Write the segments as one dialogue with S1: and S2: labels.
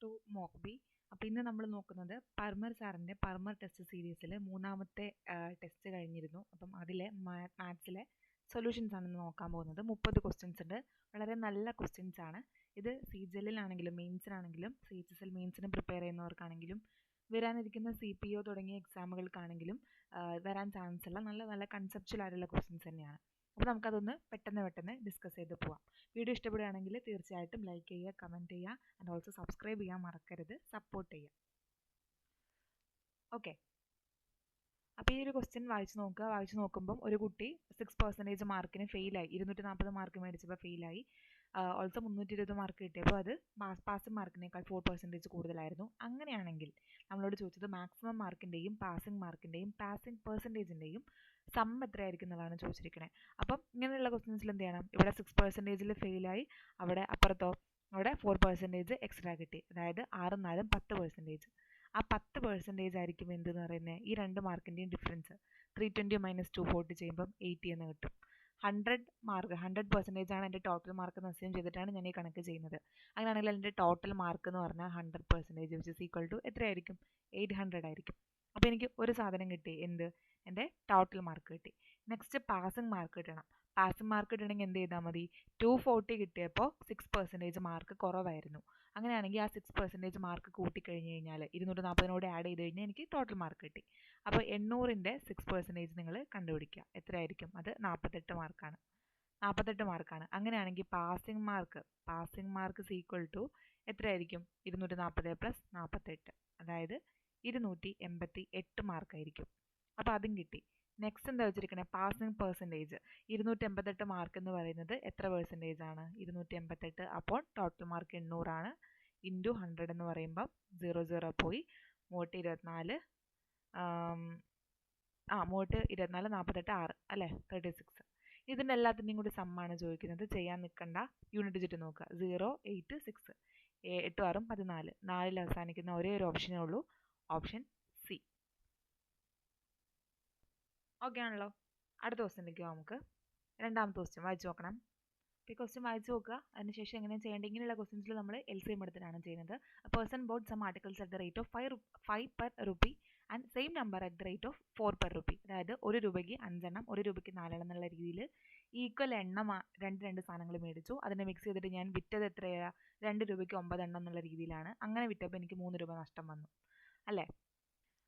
S1: To mock B. അപ്പോൾ ഇന്ന് നമ്മൾ നോക്കുന്നത് പർമർ സാറിൻ്റെ പർമർ ടെസ്റ്റ് സീരീസിൽ മൂന്നാമത്തെ ടെസ്റ്റ് കഴിഞ്ഞിരുന്നു. അപ്പം അതിലെ മാത്സിലെ സൊല്യൂഷൻസ് ആണ് ഇന്ന് നോക്കാൻ പോകുന്നത്. 30 ക്വസ്റ്റ്യൻസ് ഉണ്ട്. വളരെ നല്ല ക്വസ്റ്റ്യൻസ് ആണ്. ഇത് CGL-ലാണെങ്കിലും മെയിൻസിനാണെങ്കിലും CHSL മെയിൻസിന് പ്രിപ്പയർ ചെയ്യുന്നവർക്കാണെങ്കിലും വരാനിരിക്കുന്ന CPO തുടങ്ങിയ എക്സാമുകൾക്കാണെങ്കിലും വരാൻ ചാൻസ് ഉള്ള നല്ല നല്ല കൺസെപ്ച്വൽ ആയിട്ടുള്ള ക്വസ്റ്റ്യൻസ് തന്നെയാണ്. അപ്പോൾ നമുക്കതൊന്ന് പെട്ടെന്ന് ഡിസ്കസ് ചെയ്ത് പോവാം. വീഡിയോ ഇഷ്ടപ്പെടുകയാണെങ്കിൽ തീർച്ചയായിട്ടും ലൈക്ക് ചെയ്യുക, കമൻറ്റ് ചെയ്യുക, ആൻഡ് ഓൾസോ സബ്സ്ക്രൈബ് ചെയ്യാൻ മറക്കരുത്, സപ്പോർട്ട് ചെയ്യുക. ഓക്കെ, അപ്പോൾ ഈ ഒരു ക്വസ്റ്റ്യൻ വായിച്ചു നോക്കുമ്പം ഒരു കുട്ടി 6% മാർക്കിന് ഫെയിലായി, 240 മാർക്ക് മേടിച്ചപ്പോൾ ഫെയിലായി. ഓൾസോ 320 മാർക്ക് കിട്ടിയപ്പോൾ അത് പാസിംഗ് മാർക്കിനേക്കാൾ 4% കൂടുതലായിരുന്നു. അങ്ങനെയാണെങ്കിൽ നമ്മളോട് ചോദിച്ചത് മാക്സിമം മാർക്കിൻ്റെയും പാസിംഗ് മാർക്കിൻ്റെയും പാസിംഗ് പെർസെൻറ്റേജിൻ്റെയും സം എത്രയായിരിക്കും എന്നുള്ളതാണ് ചോദിച്ചിരിക്കുന്നത്. അപ്പം ഇങ്ങനെയുള്ള ക്വസ്റ്റ്യൻസിൽ എന്ത് ചെയ്യണം? ഇവിടെ 6% ഫെയിലായി, അവിടെ 4% എക്സ്ട്രാ കിട്ടി, അതായത് 6 4 10%. ആ 10% ആയിരിക്കും എന്തെന്ന് പറയുന്നത് ഈ 2 മാർക്കിൻ്റെയും ഡിഫറൻസ്. 320 - 240 ചെയ്യുമ്പം 80 എന്ന് കിട്ടും. 100% ആണ് എൻ്റെ ടോട്ടൽ മാർക്ക് എന്ന് അസ്യൂം ചെയ്തിട്ടാണ് ഞാൻ ഈ കണക്ക് ചെയ്യുന്നത്. അങ്ങനെയാണെങ്കിൽ എൻ്റെ ടോട്ടൽ മാർക്ക് എന്ന് പറഞ്ഞാൽ 100%, വിച്ച് ഇസ് ഈക്വൽ ടു എത്രയായിരിക്കും? 800 ആയിരിക്കും. അപ്പോൾ എനിക്ക് ഒരു സാധനം കിട്ടി, എന്ത്? എൻ്റെ ടോട്ടൽ മാർക്ക് കിട്ടി. നെക്സ്റ്റ് പാസിംഗ് മാർക്ക് കിട്ടണം. പാസിംഗ് മാർക്ക് കിട്ടണമെങ്കിൽ എന്ത് ചെയ്താൽ മതി? 240 കിട്ടിയപ്പോൾ 6% മാർക്ക് കുറവായിരുന്നു. അങ്ങനെയാണെങ്കിൽ ആ 6% മാർക്ക് കൂട്ടിക്കഴിഞ്ഞ് കഴിഞ്ഞാൽ 240 ആഡ് ചെയ്ത് കഴിഞ്ഞാൽ എനിക്ക് ടോട്ടൽ മാർക്ക് കിട്ടി. അപ്പോൾ 800-ൻ്റെ 6% നിങ്ങൾ കണ്ടുപിടിക്കുക. എത്രയായിരിക്കും? അത് 48 മാർക്കാണ്. അങ്ങനെയാണെങ്കിൽ പാസിംഗ് മാർക്ക് ഈക്വൽ ടു എത്രയായിരിക്കും? 240 + 48, അതായത് 288 മാർക്കായിരിക്കും. അപ്പോൾ അതും കിട്ടി. നെക്സ്റ്റ് എന്താ വെച്ചിരിക്കണേ? Passing percentage. 288 മാർക്ക് എന്ന് പറയുന്നത് എത്ര പെർസെൻറ്റേജ് ആണ്? 288 അപ്പോൾ ടോട്ടൽ മാർക്ക് 800 ആണ്. ഇൻറ്റു 100 എന്ന് പറയുമ്പം 00 പോയി. 324 48 6 അല്ലേ? 36. ഇതിൻ്റെ എല്ലാത്തിൻ്റെയും കൂടി സമ്മാണ് ചോദിക്കുന്നത്. ചെയ്യാൻ നിൽക്കണ്ട, യൂണിറ്റ് ഡിജിറ്റ് നോക്കുക. 0 8 6, 8 6 14. 4 അവസാനിക്കുന്ന ഒരേ ഒരു ഓപ്ഷനേ ഉള്ളൂ, ഓപ്ഷൻ സി. ഓക്കെ ആണല്ലോ? അടുത്ത ക്വസ്റ്റ്യനിലേക്ക് നമുക്ക് രണ്ടാമത്തെ ക്വസ്റ്റ്യൻ വായിച്ചു നോക്കണം. ഈ ക്വസ്റ്റ്യൻ വായിച്ചു നോക്കുക. അതിനുശേഷം എങ്ങനെ ചെയ്യേണ്ടത്? ഇങ്ങനെയുള്ള ക്വസ്റ്റ്യൻസിൽ നമ്മൾ LCM എടുത്തിട്ടാണ് ചെയ്യുന്നത്. A person bought some articles at the rate of 5 per rupee and same number at the rate of 4 per rupee. അതായത് 1 രൂപയ്ക്ക് 5 എണ്ണം, 1 രൂപയ്ക്ക് 4 എണ്ണം എന്നുള്ള രീതിയിൽ ഈക്വൽ എണ്ണം രണ്ട് സാധനങ്ങൾ മേടിച്ചു. അതിനെ മിക്സ് ചെയ്തിട്ട് ഞാൻ വിറ്റത് എത്രയാണ്? 2 രൂപയ്ക്ക് 9 എണ്ണം എന്നുള്ള രീതിയിലാണ്. അങ്ങനെ വിറ്റപ്പോൾ എനിക്ക് 3 രൂപ നഷ്ടം വന്നു, അല്ലേ?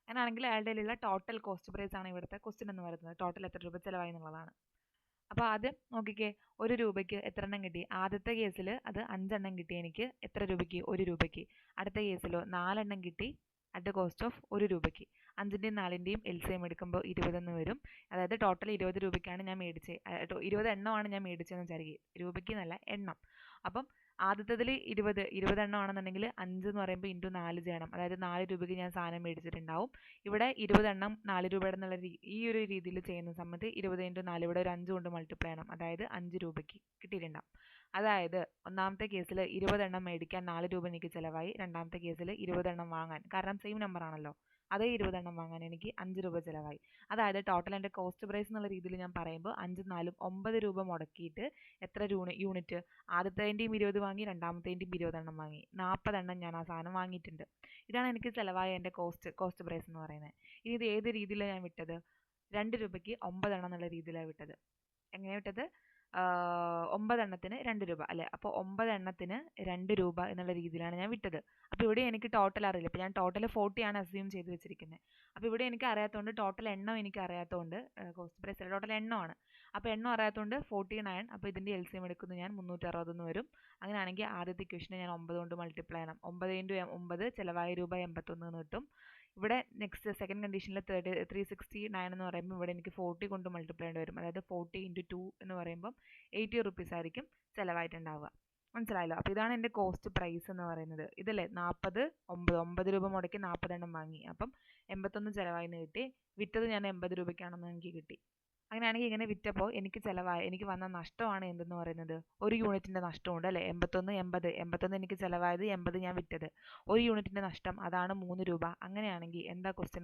S1: അങ്ങനെയാണെങ്കിൽ അയാളുടെ കയ്യിലുള്ള ടോട്ടൽ കോസ്റ്റ് പ്രൈസ് ആണ് ഇവിടുത്തെ ക്വസ്റ്റ്യൻ എന്ന് പറയുന്നത്. ടോട്ടൽ എത്ര രൂപ ചിലവായി എന്നുള്ളതാണ്. അപ്പോൾ ആദ്യം നോക്കിക്കേ, 1 രൂപയ്ക്ക് എത്ര എണ്ണം കിട്ടി? ആദ്യത്തെ കേസിൽ അത് 5 എണ്ണം കിട്ടി എനിക്ക്. എത്ര രൂപയ്ക്ക്? 1 രൂപയ്ക്ക്. അടുത്ത കേസിലോ 4 എണ്ണം കിട്ടി അറ്റ് ദ കോസ്റ്റ് ഓഫ് 1 രൂപയ്ക്ക്. 5-ൻ്റെയും 4-ൻ്റെയും LCM എടുക്കുമ്പോൾ 20 എന്ന് വരും. അതായത് ടോട്ടൽ 20 രൂപയ്ക്കാണ് ഞാൻ മേടിച്ചത്. 20 എണ്ണമാണ് ഞാൻ മേടിച്ചതെന്ന് വിചാരിക്കുക, രൂപയ്ക്ക് നല്ല എണ്ണം. അപ്പം ആദ്യത്തതിൽ 20 എണ്ണമാണെന്നുണ്ടെങ്കിൽ 5 എന്ന് പറയുമ്പോൾ ഇൻറ്റു 4 ചെയ്യണം. അതായത് 4 രൂപയ്ക്ക് ഞാൻ സാധനം മേടിച്ചിട്ടുണ്ടാവും. ഇവിടെ 20 എണ്ണം 4 രൂപയുടെ എന്നുള്ള ഈ ഒരു രീതിയിൽ ചെയ്യുന്ന സമയത്ത് 20 × 4 ഇവിടെ ഒരു 5 കൊണ്ട് മൾട്ടിപ്ലൈ ചെയ്യണം. അതായത് 5 രൂപയ്ക്ക് കിട്ടിയിട്ടുണ്ടാവും. അതായത് ഒന്നാമത്തെ കേസിൽ 20 എണ്ണം മേടിക്കാൻ 4 രൂപ എനിക്ക് ചിലവായി. രണ്ടാമത്തെ കേസിൽ 20 എണ്ണം വാങ്ങാൻ, കാരണം സെയിം നമ്പർ ആണല്ലോ, അതേ 20 എണ്ണം വാങ്ങാൻ എനിക്ക് 5 രൂപ ചിലവായി. അതായത് ടോട്ടൽ എൻ്റെ കോസ്റ്റ് പ്രൈസ് എന്നുള്ള രീതിയിൽ ഞാൻ പറയുമ്പോൾ 5 4 9 രൂപ മുടക്കിയിട്ട് എത്ര യൂണിറ്റ്? ആദ്യത്തേൻ്റെയും 20 വാങ്ങി, രണ്ടാമത്തേൻ്റെയും 20 എണ്ണം വാങ്ങി. 40 എണ്ണം ഞാൻ ആ സാധനം വാങ്ങിയിട്ടുണ്ട്. ഇതാണ് എനിക്ക് ചിലവായ എൻ്റെ കോസ്റ്റ് പ്രൈസ് എന്ന് പറയുന്നത്. ഇനി ഇത് ഏത് രീതിയിലാണ് ഞാൻ വിറ്റത്? 2 രൂപയ്ക്ക് 9 എണ്ണം എന്നുള്ള രീതിയിലാണ് വിട്ടത്. എങ്ങനെയാണ് വിട്ടത്? 9 എണ്ണത്തിന് 2 രൂപ അല്ലേ? അപ്പോൾ 9 എണ്ണത്തിന് 2 രൂപ എന്നുള്ള രീതിയിലാണ് ഞാൻ വിട്ടത്. അപ്പോൾ ഇവിടെ എനിക്ക് ടോട്ടൽ അറിയില്ല. ഇപ്പോൾ ഞാൻ ടോട്ടൽ 40 ആണ് അസ്യൂം ചെയ്ത് വെച്ചിരിക്കുന്നത്. അപ്പോൾ ഇവിടെ എനിക്ക് അറിയാത്തതുകൊണ്ട്, ടോട്ടൽ എണ്ണം എനിക്ക് അറിയാത്തതുകൊണ്ട്, കോസ്റ്റ് പ്രൈസ് ടോട്ടൽ എണ്ണമാണ്. അപ്പോൾ എണ്ണം അറിയാത്തതുകൊണ്ട് 49. അപ്പോൾ ഇതിൻ്റെ LCM എടുക്കുന്നത് ഞാൻ 360 എന്ന് വരും. അങ്ങനെയാണെങ്കിൽ ആദ്യത്തെ ഇക്വേഷനെ ഞാൻ 9 കൊണ്ട് മൾട്ടിപ്ലൈ ചെയ്യണം. 9 × 9 ചിലവായ രൂപ 81 എന്ന് കിട്ടും. ഇവിടെ നെക്സ്റ്റ് സെക്കൻഡ് കണ്ടീഷനിൽ 369 എന്ന് പറയുമ്പോൾ ഇവിടെ എനിക്ക് 40 കൊണ്ട് മൾട്ടിപ്ലൈ ചെയ്യേണ്ടി വരും. അതായത് 40 × 2 എന്ന് പറയുമ്പം 80 റുപ്പീസ് ആയിരിക്കും ചിലവായിട്ടുണ്ടാവുക. മനസ്സിലായല്ലോ? അപ്പോൾ ഇതാണ് എൻ്റെ കോസ്റ്റ് പ്രൈസ് എന്ന് പറയുന്നത്. ഇതല്ലേ 9 രൂപ മുടക്കി 40 എണ്ണം വാങ്ങി, അപ്പം 81 ചിലവായി എന്ന് കിട്ടി. വിറ്റത് ഞാൻ 80 രൂപയ്ക്കാണെന്ന് എനിക്ക് കിട്ടി. അങ്ങനെയാണെങ്കിൽ ഇങ്ങനെ വിറ്റപ്പോൾ എനിക്ക് വന്ന നഷ്ടമാണ് എന്തെന്ന് പറയുന്നത്? 1 യൂണിറ്റിൻ്റെ നഷ്ടമുണ്ട് അല്ലേ? 81 എനിക്ക് ചിലവായത്, 80 ഞാൻ വിറ്റത്. 1 യൂണിറ്റിൻ്റെ നഷ്ടം, അതാണ് 3 രൂപ. അങ്ങനെയാണെങ്കിൽ എന്താ ക്വസ്റ്റ്യൻ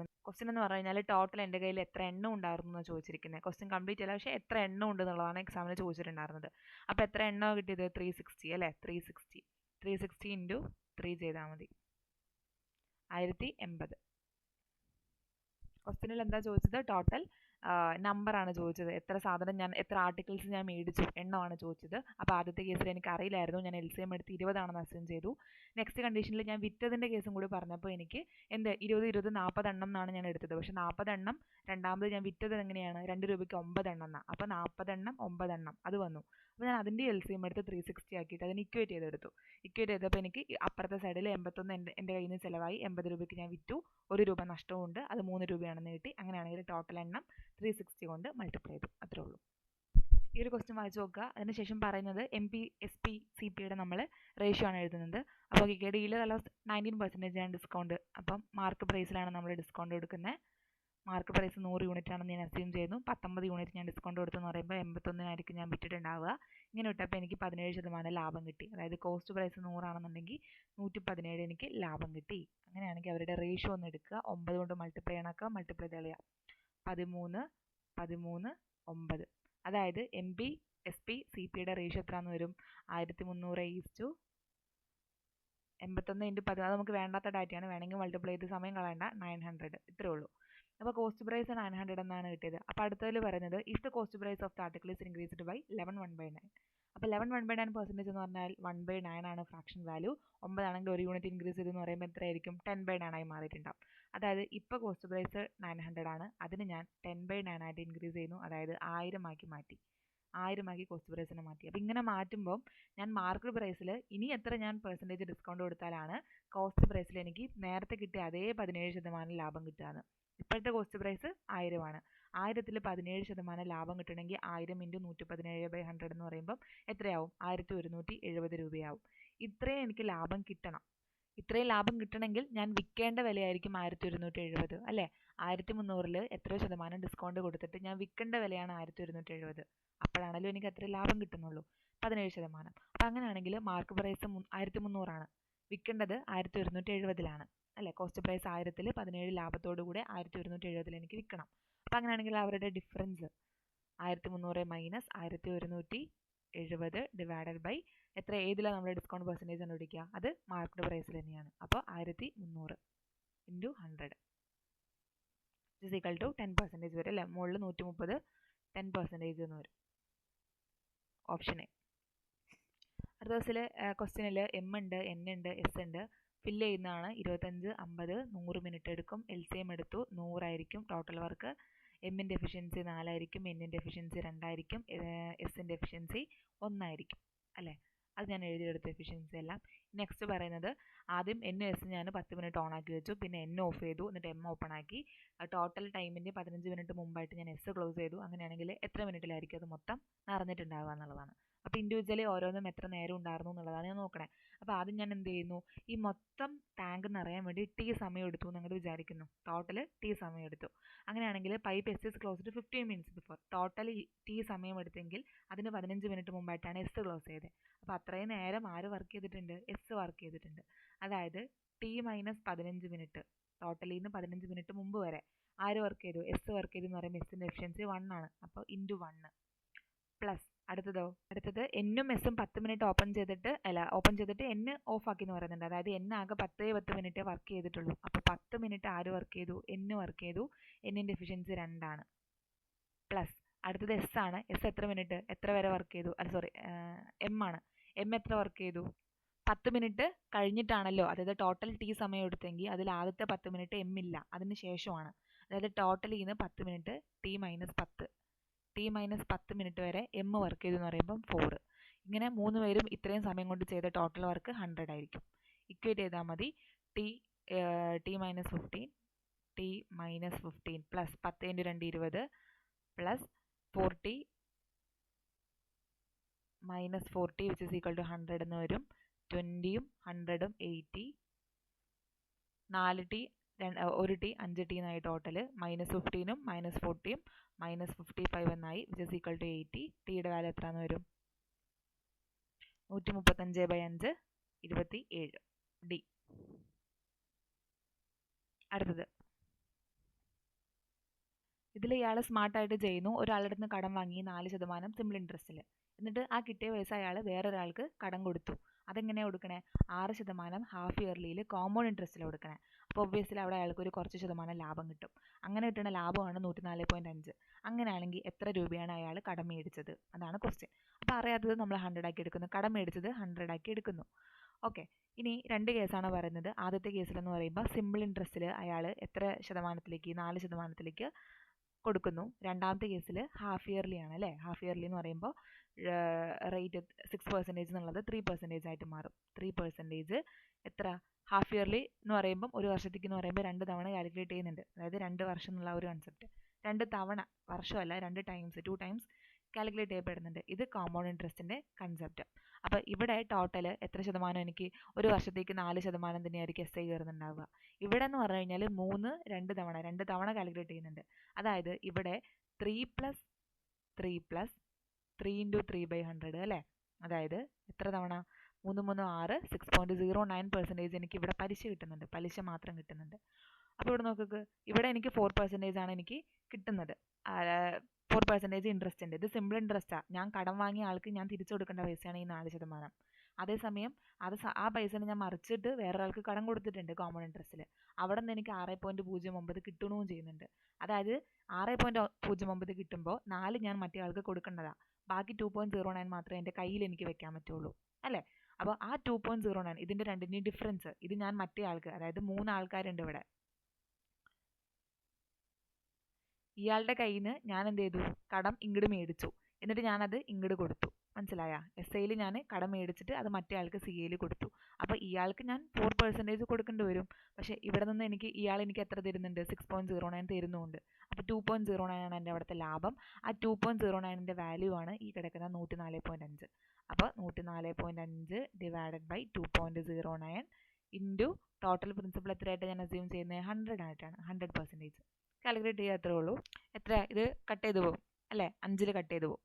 S1: എന്ന് പറഞ്ഞു കഴിഞ്ഞാൽ ടോട്ടൽ എൻ്റെ കയ്യിൽ എത്ര എണ്ണം ഉണ്ടായിരുന്നു എന്നാണ് ചോദിച്ചിരിക്കുന്നത്. ക്വസ്റ്റ്യൻ കംപ്ലീറ്റ് അല്ല, പക്ഷേ എത്ര എണ്ണം ഉണ്ട് എന്നുള്ളതാണ് എക്സാമിന് ചോദിച്ചിട്ടുണ്ടായിരുന്നത്. അപ്പോൾ എത്ര എണ്ണമാണ് കിട്ടിയത്? 360 അല്ലേ? 360 × 3 ചെയ്താൽ മതി. 1080. ക്വസ്റ്റ്യനിൽ എന്താ ചോദിച്ചത്? ടോട്ടൽ നമ്പർ ആണ് ചോദിച്ചത്. എത്ര ആർട്ടിക്കിൾസ് ഞാൻ മേടിച്ചു എണ്ണമാണ് ചോദിച്ചത്. അപ്പോൾ ആദ്യത്തെ കേസിൽ എനിക്ക് അറിയില്ലായിരുന്നു, ഞാൻ LCM എടുത്ത് 20 ആണെന്ന് അസ്യൂം ചെയ്തു. നെക്സ്റ്റ് കണ്ടീഷനിൽ ഞാൻ വിറ്റതിൻ്റെ കേസും കൂടി പറഞ്ഞപ്പോൾ എനിക്ക് 20 40 എണ്ണം എന്നാണ് ഞാൻ എടുത്തത്. പക്ഷെ 40 എണ്ണം രണ്ടാമത് ഞാൻ വിറ്റത് എങ്ങനെയാണ്? 2 രൂപയ്ക്ക് 9 എണ്ണം എന്നാണ്. അപ്പോൾ 40 എണ്ണം 9 എണ്ണം അത് വന്നു. അപ്പോൾ ഞാൻ അതിൻ്റെ LCM എടുത്ത് 360 ആക്കിയിട്ട് അതിന് ഇക്വേറ്റ് ചെയ്തെടുത്തു. ഇക്വേറ്റ് ചെയ്തപ്പോൾ എനിക്ക് അപ്പുറത്തെ സൈഡിൽ 81 എൻ്റെ കയ്യിൽ നിന്ന് ചിലവായി. 80 രൂപയ്ക്ക് ഞാൻ വിറ്റു. 1 രൂപ നഷ്ടമുണ്ട്, അത് 3 രൂപയാണെന്ന് കിട്ടി. അങ്ങനെയാണെങ്കിൽ ടോട്ടൽ എണ്ണം 360 കൊണ്ട് മൾട്ടിപ്ലൈ ചെയ്തു. അത്രേ ഉള്ളൂ. ഈ ഒരു ക്വസ്റ്റ്യൻ വായിച്ചു നോക്കുക. അതിനുശേഷം പറയുന്നത് MP SP CPയുടെ നമ്മൾ റേഷ്യോ ആണ് എഴുതുന്നത്. അപ്പോൾ ഡീലർ അലോസ് 19% ആണ് ഡിസ്കൗണ്ട്. അപ്പം മാർക്ക് പ്രൈസിലാണ് നമ്മൾ ഡിസ്കൗണ്ട് കൊടുക്കുന്നത്. മാർക്ക് പ്രൈസ് 100 യൂണിറ്റ് ആണെന്ന് ഞാൻ അസ്യൂം ചെയ്യുന്നു. 19 യൂണിറ്റ് ഞാൻ ഡിസ്കൗണ്ട് കൊടുത്തെന്ന് പറയുമ്പോൾ 81 ഞാൻ വിറ്റിട്ടുണ്ടാവുക. ഇങ്ങനെ വിട്ടപ്പോൾ എനിക്ക് 17% ലാഭം കിട്ടി. അതായത് കോസ്റ്റ് പ്രൈസ് 100 ആണെന്നുണ്ടെങ്കിൽ 117 എനിക്ക് ലാഭം കിട്ടി. അങ്ങനെയാണെങ്കിൽ അവരുടെ റേഷ്യോ ഒന്ന് എടുക്കുക. 9 കൊണ്ട് മൾട്ടിപ്ലൈ ചെയ്യണക്കുക. മൾട്ടിപ്ലൈ ചെയ്യുക 13 13 9. അതായത് MP SP CPയുടെ റേഷ്യോ എത്രയാണെന്ന് വരും? 1300 81 × 10. അത് നമുക്ക് വേണ്ടാത്ത ഡാറ്റയാണ്, വേണമെങ്കിൽ മൾട്ടിപ്ലൈ ചെയ്ത് സമയം കളയണ്ട. 900 ഇത്രേ ഉള്ളൂ. അപ്പോൾ കോസ്റ്റ് പ്രൈസ് 900 എന്നാണ് കിട്ടിയത്. അപ്പോൾ അടുത്തതിൽ പറയുന്നത് if the cost price of the article is increased by 11 1/9. അപ്പോൾ 11 1/9% എന്ന് പറഞ്ഞാൽ 1/9 ആണ് ഫ്രാക്ഷൻ വാല്യൂ. 9 ആണെങ്കിൽ 1 യൂണിറ്റ് ഇൻക്രീസ് ചെയ്തെന്ന് പറയുമ്പോൾ എത്രയായിരിക്കും? 10/9 ആയി മാറിയിട്ടുണ്ടാവും. അതായത് ഇപ്പോൾ കോസ്റ്റ് പ്രൈസ് 900 ആണ്, അതിന് ഞാൻ 10/9 ആയിട്ട് ഇൻക്രീസ് ചെയ്യുന്നു. അതായത് 1000 ആക്കി മാറ്റി. 1000 ആക്കി കോസ്റ്റ് പ്രൈസിനെ മാറ്റി. അപ്പോൾ ഇങ്ങനെ മാറ്റുമ്പോൾ ഞാൻ മാർക്കറ്റ് പ്രൈസിൽ ഇനി എത്ര ഞാൻ പെർസെൻറ്റേജ് ഡിസ്കൗണ്ട് കൊടുത്താലാണ് കോസ്റ്റ് പ്രൈസിൽ എനിക്ക് നേരത്തെ കിട്ടിയ അതേ 17% ലാഭം കിട്ടുകയാണ്. ഇപ്പോഴത്തെ കോസ്റ്റ് പ്രൈസ് 1000 ആണ്. 1000ൽ 17% ലാഭം കിട്ടണമെങ്കിൽ 1000 × 117/100 എന്ന് പറയുമ്പോൾ എത്രയാവും? 1170 രൂപയാവും. ഇത്രയും എനിക്ക് ലാഭം കിട്ടണം. ഇത്രയും ലാഭം കിട്ടണമെങ്കിൽ ഞാൻ വിൽക്കേണ്ട വിലയായിരിക്കും 1170 അല്ലേ? 1300ൽ എത്രയോ ശതമാനം ഡിസ്കൗണ്ട് കൊടുത്തിട്ട് ഞാൻ വിൽക്കേണ്ട വിലയാണ് 1170. അപ്പോഴാണല്ലോ എനിക്ക് അത്ര ലാഭം കിട്ടുന്നുള്ളൂ, 17%. അപ്പം അങ്ങനെയാണെങ്കിൽ മാർക്ക് പ്രൈസ് 1300 ആണ്, വിൽക്കേണ്ടത് 1170ലാണ് അല്ലേ? കോസ്റ്റ് പ്രൈസ് 1000ൽ 17 ലാഭത്തോടു കൂടെ 1170 എനിക്ക് വിൽക്കണം. അപ്പം അങ്ങനെയാണെങ്കിൽ അവരുടെ ഡിഫറൻസ് 1300 മൈനസ് 1170 ഡിവൈഡഡ് ബൈ എത്ര? ഏതിലാണ് നമ്മൾ ഡിസ്കൗണ്ട് പെർസെൻറ്റേജ് കണ്ടുപിടിക്കുക? അത് മാർക്കറ്റ് പ്രൈസിൽ തന്നെയാണ്. അപ്പോൾ 1300 × 100 ഇസ് ഈക്വൽ ടു 10% വരും അല്ലേ? മുകളിൽ 130 10% എന്ന് വരും. Option A. അടുത്ത ദിവസത്തിൽ ക്വസ്റ്റ്യനിൽ M ഉണ്ട്, N ഉണ്ട്, S ഉണ്ട്. ഫില്ല് ചെയ്യുന്നതാണ്. 25 50 100 മിനിറ്റ് എടുക്കും. LCM എടുത്തു 100 ആയിരിക്കും ടോട്ടൽ വർക്ക്. എമ്മിൻ്റെ എഫിഷ്യൻസി 4 ആയിരിക്കും, എന്നിൻ്റെ എഫിഷ്യൻസി 2 ആയിരിക്കും, എസിൻ്റെ എഫിഷ്യൻസി 1 ആയിരിക്കും അല്ലേ? അത് ഞാൻ എഴുതിയെടുത്ത എഫിഷ്യൻസി എല്ലാം. നെക്സ്റ്റ് പറയുന്നത് ആദ്യം N S ഞാൻ 10 മിനിറ്റ് ഓൺ ആക്കി വെച്ചു, പിന്നെ N ഓഫ് ചെയ്തു, എന്നിട്ട് M ഓപ്പൺ ആക്കി. ടോട്ടൽ ടൈമിൻ്റെ 15 മിനിറ്റ് മുമ്പായിട്ട് ഞാൻ S ക്ലോസ് ചെയ്തു. അങ്ങനെയാണെങ്കിൽ എത്ര മിനിറ്റിലായിരിക്കും അത് മൊത്തം നിറഞ്ഞിട്ടുണ്ടാവുക എന്നുള്ളതാണ്. അപ്പോൾ ഇൻഡിവിജ്വലി ഓരോന്നും എത്ര നേരം ഉണ്ടായിരുന്നു എന്നുള്ളതാണ് ഞാൻ നോക്കണേ. അപ്പോൾ ആദ്യം ഞാൻ എന്ത് ചെയ്യുന്നു? ഈ മൊത്തം ടാങ്ക് നിറയാൻ വേണ്ടി T സമയം എടുത്തു എന്ന് നിങ്ങൾ വിചാരിക്കുന്നു. ടോട്ടൽ T സമയം എടുത്തു. അങ്ങനെയാണെങ്കിൽ pipe S is closed 15 minutes before. Total T സമയം എടുത്തെങ്കിൽ അതിന് 15 മിനിറ്റ് മുമ്പായിട്ടാണ് S ക്ലോസ് ചെയ്തത്. അപ്പോൾ അത്രയും നേരം ആര് വർക്ക് ചെയ്തിട്ടുണ്ട്? S വർക്ക് ചെയ്തിട്ടുണ്ട്. അതായത് T - 15 മിനിറ്റ്, ടോട്ടലിൽ നിന്ന് 15 മിനിറ്റ് മുമ്പ് വരെ ആര് വർക്ക് ചെയ്തു? S വർക്ക് ചെയ്തു എന്ന് പറയുമ്പോൾ എസിൻ്റെ എഫിഷ്യൻസി 1 ആണ്. അപ്പോൾ ഇൻറ്റു 1 പ്ലസ് അടുത്തത് എന്നും എസും 10 മിനിറ്റ് ഓപ്പൺ ചെയ്തിട്ട് N ഓഫ് ആക്കി എന്ന് പറയുന്നുണ്ട്. അതായത് N ആകെ 10 മിനിറ്റ് വർക്ക് ചെയ്തിട്ടുള്ളൂ. അപ്പോൾ 10 മിനിറ്റ് ആര് വർക്ക് ചെയ്തു? N വർക്ക് ചെയ്തു. എന്നിൻ്റെ എഫിഷ്യൻസി 2 ആണ്. പ്ലസ് അടുത്തത് S ആണ്. S എത്ര മിനിറ്റ് എത്ര വരെ വർക്ക് ചെയ്തു? M ആണ്. M എത്ര വർക്ക് ചെയ്തു? 10 മിനിറ്റ് കഴിഞ്ഞിട്ടാണല്ലോ. അതായത് ടോട്ടൽ T സമയം എടുത്തെങ്കിൽ അതിൽ ആദ്യത്തെ 10 മിനിറ്റ് M ഇല്ല, അതിന് ശേഷമാണ്. അതായത് ടോട്ടലിൽ നിന്ന് 10 മിനിറ്റ് T - 10 മിനിറ്റ് വരെ M വർക്ക് ചെയ്തു എന്ന് പറയുമ്പം 4. ഇങ്ങനെ 3 പേരും ഇത്രയും സമയം കൊണ്ട് ചെയ്ത ടോട്ടൽ വർക്ക് 100 ആയിരിക്കും. ഇക്വേറ്റ് ചെയ്താൽ മതി. T - 15 plus 10 × 2 20 plus 40 - 40 which is equal to 100 എന്ന് വരും. 20ഉം 100ഉം 80. 4T 1T 5T എന്നായി ടോട്ടൽ. -15ഉം -40ഉം -55 എന്നായി വിച്ച് ഇസ് ഈക്വൽ ടു 80. ടിയുടെ വാല്യൂ എത്രയെന്ന് വരും? 135/5 27 ഡി. അടുത്തത് ഇതിൽ ഇയാൾ സ്മാർട്ടായിട്ട് ചെയ്യുന്നു. ഒരാളുടെ നിന്ന് കടം വാങ്ങി 4% സിമ്പിൾ ഇൻട്രസ്റ്റിൽ. എന്നിട്ട് ആ കിട്ടിയ പൈസ അയാൾ വേറൊരാൾക്ക് കടം കൊടുത്തു. അതെങ്ങനെയാണ് കൊടുക്കണേ? 6% ഹാഫ് ഇയർലിയിൽ കോമ്പൗണ്ട് ഇൻട്രസ്റ്റിൽ കൊടുക്കണേ. അപ്പോൾ ഒബ്വിയസ്ലി അവിടെ അയാൾക്ക് ഒരു കുറച്ച് ശതമാനം ലാഭം കിട്ടും. അങ്ങനെ കിട്ടുന്ന ലാഭമാണ് 104.5. അങ്ങനെയാണെങ്കിൽ എത്ര രൂപയാണ് അയാൾ കടം മേടിച്ചത്? അതാണ് ക്വസ്റ്റ്യൻ. അപ്പോൾ അറിയാത്തത് നമ്മൾ 100 ആക്കി എടുക്കുന്നു, കടം മേടിച്ചത് 100 ആക്കി എടുക്കുന്നു. ഓക്കെ, ഇനി 2 കേസാണ് പറയുന്നത്. ആദ്യത്തെ കേസിലെന്ന് പറയുമ്പോൾ സിമ്പിൾ ഇൻട്രസ്റ്റിൽ അയാൾ എത്ര ശതമാനത്തിലേക്ക്? 4% കൊടുക്കുന്നു. രണ്ടാമത്തെ കേസിൽ ഹാഫ് ഇയർലി ആണ് അല്ലേ? ഹാഫ് ഇയർലി എന്ന് പറയുമ്പോൾ റേറ്റ് 6% എന്നുള്ളത് 3% ആയിട്ട് മാറും. 3% എത്ര? ഹാഫ് ഇയർലി എന്ന് പറയുമ്പം ഒരു വർഷത്തേക്ക് എന്ന് പറയുമ്പോൾ 2 തവണ കാൽക്കുലേറ്റ് ചെയ്യുന്നുണ്ട്. അതായത് 2 വർഷം എന്നുള്ള ഒരു കൺസെപ്റ്റ്. 2 തവണ, വർഷമല്ല, 2 ടൈംസ്, 2 ടൈംസ് കാൽക്കുലേറ്റ് ചെയ്യപ്പെടുന്നുണ്ട്. ഇത് കോമ്പൗണ്ട് ഇൻട്രസ്റ്റിൻ്റെ കൺസെപ്റ്റ്. അപ്പോൾ ഇവിടെ ടോട്ടൽ എത്ര ശതമാനം? എനിക്ക് ഒരു വർഷത്തേക്ക് 4% തന്നെയായിരിക്കും SI കയറുന്നുണ്ടാവുക. ഇവിടെ എന്ന് പറഞ്ഞു കഴിഞ്ഞാൽ 2 തവണ കാൽക്കുലേറ്റ് ചെയ്യുന്നുണ്ട്. അതായത് ഇവിടെ 3 × 3/100 അല്ലേ? അതായത് എത്ര തവണ? 3 3 6, 6.09% എനിക്ക് ഇവിടെ പലിശ കിട്ടുന്നുണ്ട്, പലിശ മാത്രം കിട്ടുന്നുണ്ട്. അപ്പോൾ ഇവിടെ നോക്കുക, ഇവിടെ എനിക്ക് 4% ആണ് എനിക്ക് കിട്ടുന്നത്. 4% ഇൻട്രസ്റ്റ് ഉണ്ട്. ഇത് സിമ്പിൾ ഇൻട്രസ്റ്റാണ്. ഞാൻ കടം വാങ്ങിയ ആൾക്ക് ഞാൻ തിരിച്ചു കൊടുക്കേണ്ട പൈസയാണ് ഈ 4%. അതേസമയം ആ പൈസ ഞാൻ മറിച്ചിട്ട് വേറൊരാൾക്ക് കടം കൊടുത്തിട്ടുണ്ട് കോമൺ ഇൻട്രസ്റ്റിൽ. അവിടെ നിന്ന് എനിക്ക് 6.09 കിട്ടണമെന്നും ചെയ്യുന്നുണ്ട്. അതായത് 6.09 കിട്ടുമ്പോൾ 4 ഞാൻ മറ്റേ ആൾക്ക് കൊടുക്കേണ്ടതാണ്. ബാക്കി 2.09 മാത്രമേ എൻ്റെ കയ്യിൽ എനിക്ക് വെക്കാൻ പറ്റുള്ളൂ അല്ലേ? അപ്പോൾ ആ 2.09 ഇതിൻ്റെ രണ്ടിൻ്റെയും ഡിഫറൻസ്, ഇത് ഞാൻ മറ്റേ ആൾക്ക്, അതായത് 3 ആൾക്കാരുണ്ട് ഇവിടെ, ഇയാളുടെ കയ്യിൽ നിന്ന് ഞാൻ എന്ത് ചെയ്തു? കടം ഇങ്ങോട്ട് മേടിച്ചു, എന്നിട്ട് ഞാനത് ഇങ്ങോട്ട് കൊടുത്തു. മനസ്സിലായ? SIയിൽ ഞാൻ കടം മേടിച്ചിട്ട് അത് മറ്റേ ആൾക്ക് CAയിൽ കൊടുത്തു. അപ്പോൾ ഇയാൾക്ക് ഞാൻ 4% കൊടുക്കേണ്ടി വരും. പക്ഷേ ഇവിടെ നിന്ന് ഇയാൾ എനിക്ക് എത്ര തരുന്നുണ്ട്? 6.09 തരുന്നുണ്ട്. അപ്പോൾ 2.09 ആണ് എൻ്റെ അവിടുത്തെ ലാഭം. ആ 2.09ൻ്റെ വാല്യൂ ആണ് ഈ കിടക്കുന്ന 104.5. അപ്പോൾ 104.5 divided by 2.09 into total principal എത്രയായിട്ട് ഞാൻ അസ്യൂം ചെയ്യുന്നത്? 100 ആയിട്ടാണ്. 100% കാൽക്കുലേറ്റ് ചെയ്യുക, അത്രേ ഉള്ളൂ. എത്ര? ഇത് കട്ട് ചെയ്ത് പോകും അല്ലേ? 5ൽ കട്ട് ചെയ്ത് പോകും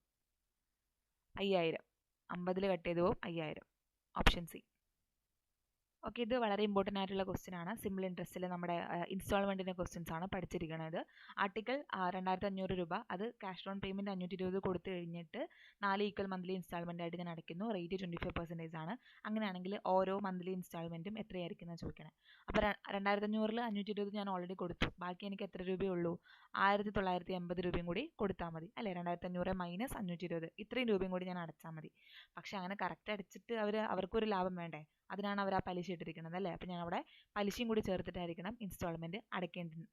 S1: 5000, 50ൽ കട്ട് ചെയ്ത് പോകും 5000. Option C. ഓക്കെ, ഇത് വളരെ ഇമ്പോർട്ടൻ്റ് ആയിട്ടുള്ള ക്വസ്റ്റ്യൻ ആണ്. സിമ്പിൾ ഇൻട്രസ്റ്റിൽ നമ്മുടെ ഇൻസ്റ്റാൾമെൻറ്റിൻ്റെ ക്വസ്റ്റ്യൻസ് ആണ് പഠിച്ചിരിക്കുന്നത്. ആർട്ടിക്കിൾ 2500 രൂപ, അത് ക്യാഷ് ലോൺ പേയ്മെൻറ്റ് 520 കൊടുത്തു കഴിഞ്ഞിട്ട് 4 ഈക്വൽ മന്ത്ലി ഇൻസ്റ്റാൾമെൻ്റ് ആയിട്ട് ഞാൻ അടയ്ക്കുന്നു. റേറ്റ് 25% ആണ്. അങ്ങനെയാണെങ്കിൽ ഓരോ മന്ത്ലി ഇൻസ്റ്റാൾമെൻറ്റും എത്രയായിരിക്കും എന്ന് ചോദിക്കണം. അപ്പോൾ 2500ൽ 520 ഞാൻ ഓൾറെഡി കൊടുത്തു. ബാക്കി എനിക്ക് എത്ര രൂപയുള്ളൂ? 1980 രൂപയും കൂടി കൊടുത്താൽ മതി അല്ലേ? 2500 മൈനസ് 520, ഇത്രയും രൂപയും കൂടി ഞാൻ അടച്ചാൽ മതി. പക്ഷെ അങ്ങനെ കറക്റ്റ് അടിച്ചിട്ട് അവർക്കൊരു ലാഭം വേണ്ടേ? അതിനാണ് അവർ ആ പലിശ ഇട്ടിരിക്കുന്നത് അല്ലേ? അപ്പം ഞാൻ അവിടെ പലിശയും കൂടി ചേർത്തിട്ടായിരിക്കണം ഇൻസ്റ്റാൾമെൻറ്റ്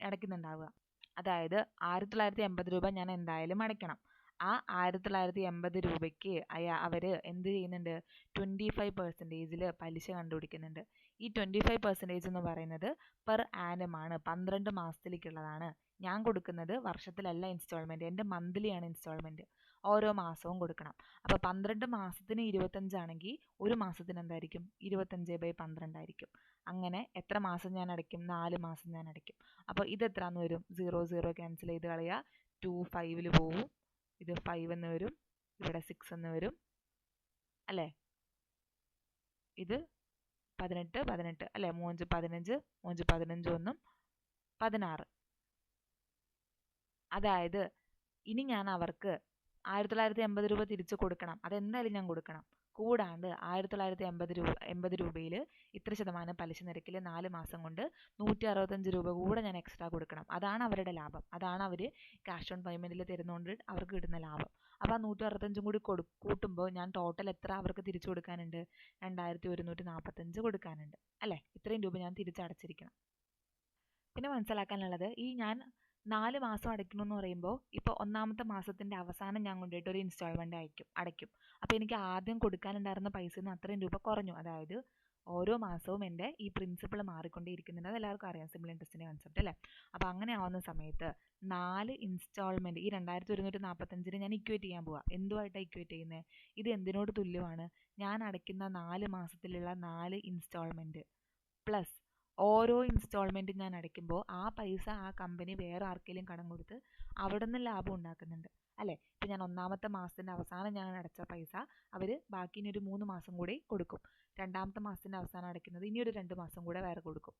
S1: അടയ്ക്കുന്നുണ്ടാവുക. അതായത് 1980 രൂപ ഞാൻ എന്തായാലും അടയ്ക്കണം. ആ 1980 രൂപയ്ക്ക് അവർ എന്ത് ചെയ്യുന്നുണ്ട്? 25% പലിശ കണ്ടുപിടിക്കുന്നുണ്ട്. ഈ 25% എന്ന് പറയുന്നത് പെർ ആനം ആണ്, 12 മാസത്തിലേക്കുള്ളതാണ്. ഞാൻ കൊടുക്കുന്നത് വർഷത്തിലല്ല ഇൻസ്റ്റാൾമെൻറ്റ്, എൻ്റെ മന്ത്ലിയാണ് ഇൻസ്റ്റാൾമെൻറ്റ്. ഓരോ മാസവും കൊടുക്കണം. അപ്പോൾ 12 മാസത്തിന് 25 ആണെങ്കിൽ ഒരു മാസത്തിന് എന്തായിരിക്കും? 25/12 ആയിരിക്കും. അങ്ങനെ എത്ര മാസം ഞാൻ അടയ്ക്കും? 4 മാസം ഞാൻ അടയ്ക്കും. അപ്പോൾ ഇത് എത്രയെന്ന് വരും? 0 0 ക്യാൻസൽ ചെയ്ത് കളയുക. 2 5ൽ പോവും, ഇത് 5 എന്ന് വരും, ഇവിടെ 6 എന്ന് വരും അല്ലേ? ഇത് 18 18 അല്ലേ? 3 15, 3 15 1 16. അതായത് ഇനി ഞാൻ അവർക്ക് 1980 രൂപ തിരിച്ചു കൊടുക്കണം. അതെന്തായാലും ഞാൻ കൊടുക്കണം. കൂടാണ്ട് 1980 രൂപയിൽ ഇത്ര ശതമാനം പലിശ നിരക്കിൽ 4 മാസം കൊണ്ട് 165 രൂപ കൂടെ ഞാൻ എക്സ്ട്രാ കൊടുക്കണം. അതാണ് അവരുടെ ലാഭം. അതാണ് അവർ ക്യാഷ് ഓൺ പേയ്മെൻറ്റിൽ തരുന്നതുകൊണ്ട് അവർക്ക് കിട്ടുന്ന ലാഭം. അപ്പോൾ ആ 165 കൂടി കൂട്ടുമ്പോൾ ഞാൻ ടോട്ടൽ എത്ര അവർക്ക് തിരിച്ചു കൊടുക്കാനുണ്ട്? 2145 കൊടുക്കാനുണ്ട് അല്ലേ? ഇത്രയും രൂപ ഞാൻ തിരിച്ചടച്ചിരിക്കണം. പിന്നെ മനസ്സിലാക്കാനുള്ളത്, ഈ ഞാൻ 4 മാസം അടയ്ക്കണമെന്ന് പറയുമ്പോൾ ഇപ്പോൾ ഒന്നാമത്തെ മാസത്തിൻ്റെ അവസാനം ഞാൻ കൊണ്ടുപോയിട്ട് ഒരു ഇൻസ്റ്റാൾമെൻറ്റ് അടയ്ക്കും. അപ്പോൾ എനിക്ക് ആദ്യം കൊടുക്കാനുണ്ടായിരുന്ന പൈസയിൽ നിന്ന് അത്രയും രൂപ കുറഞ്ഞു. അതായത് ഓരോ മാസവും എൻ്റെ ഈ പ്രിൻസിപ്പിൾ മാറിക്കൊണ്ടേയിരിക്കുന്നുണ്ട്. അത് എല്ലാവർക്കും അറിയാം, സിമ്പിൾ ഇൻട്രസ്റ്റിൻ്റെ കൺസെപ്റ്റ് അല്ലേ? അപ്പോൾ അങ്ങനെ ആവുന്ന സമയത്ത് 4 ഇൻസ്റ്റാൾമെൻറ്റ് ഈ 2145 ഞാൻ ഇക്വേറ്റ് ചെയ്യാൻ പോവാം. എന്തുമായിട്ടാണ് ഇക്വേറ്റ് ചെയ്യുന്നത്? ഇത് എന്തിനോട് തുല്യമാണ്? ഞാൻ അടയ്ക്കുന്ന 4 മാസത്തിലുള്ള 4 ഇൻസ്റ്റാൾമെൻറ്റ് പ്ലസ് ഓരോ ഇൻസ്റ്റാൾമെൻറ്റും ഞാൻ അടയ്ക്കുമ്പോൾ ആ പൈസ ആ കമ്പനി വേറെ ആർക്കെങ്കിലും കടം കൊടുത്ത് അവിടെ നിന്ന് ലാഭം ഉണ്ടാക്കുന്നുണ്ട് അല്ലേ? ഇപ്പം ഞാൻ ഒന്നാമത്തെ മാസത്തിൻ്റെ അവസാനം ഞാൻ അടച്ച പൈസ അവർ ബാക്കി ഇനി ഒരു 3 മാസം കൂടി കൊടുക്കും. രണ്ടാമത്തെ മാസത്തിൻ്റെ അവസാനം അടയ്ക്കുന്നത് ഇനി ഒരു 2 മാസം കൂടെ വേറെ കൊടുക്കും.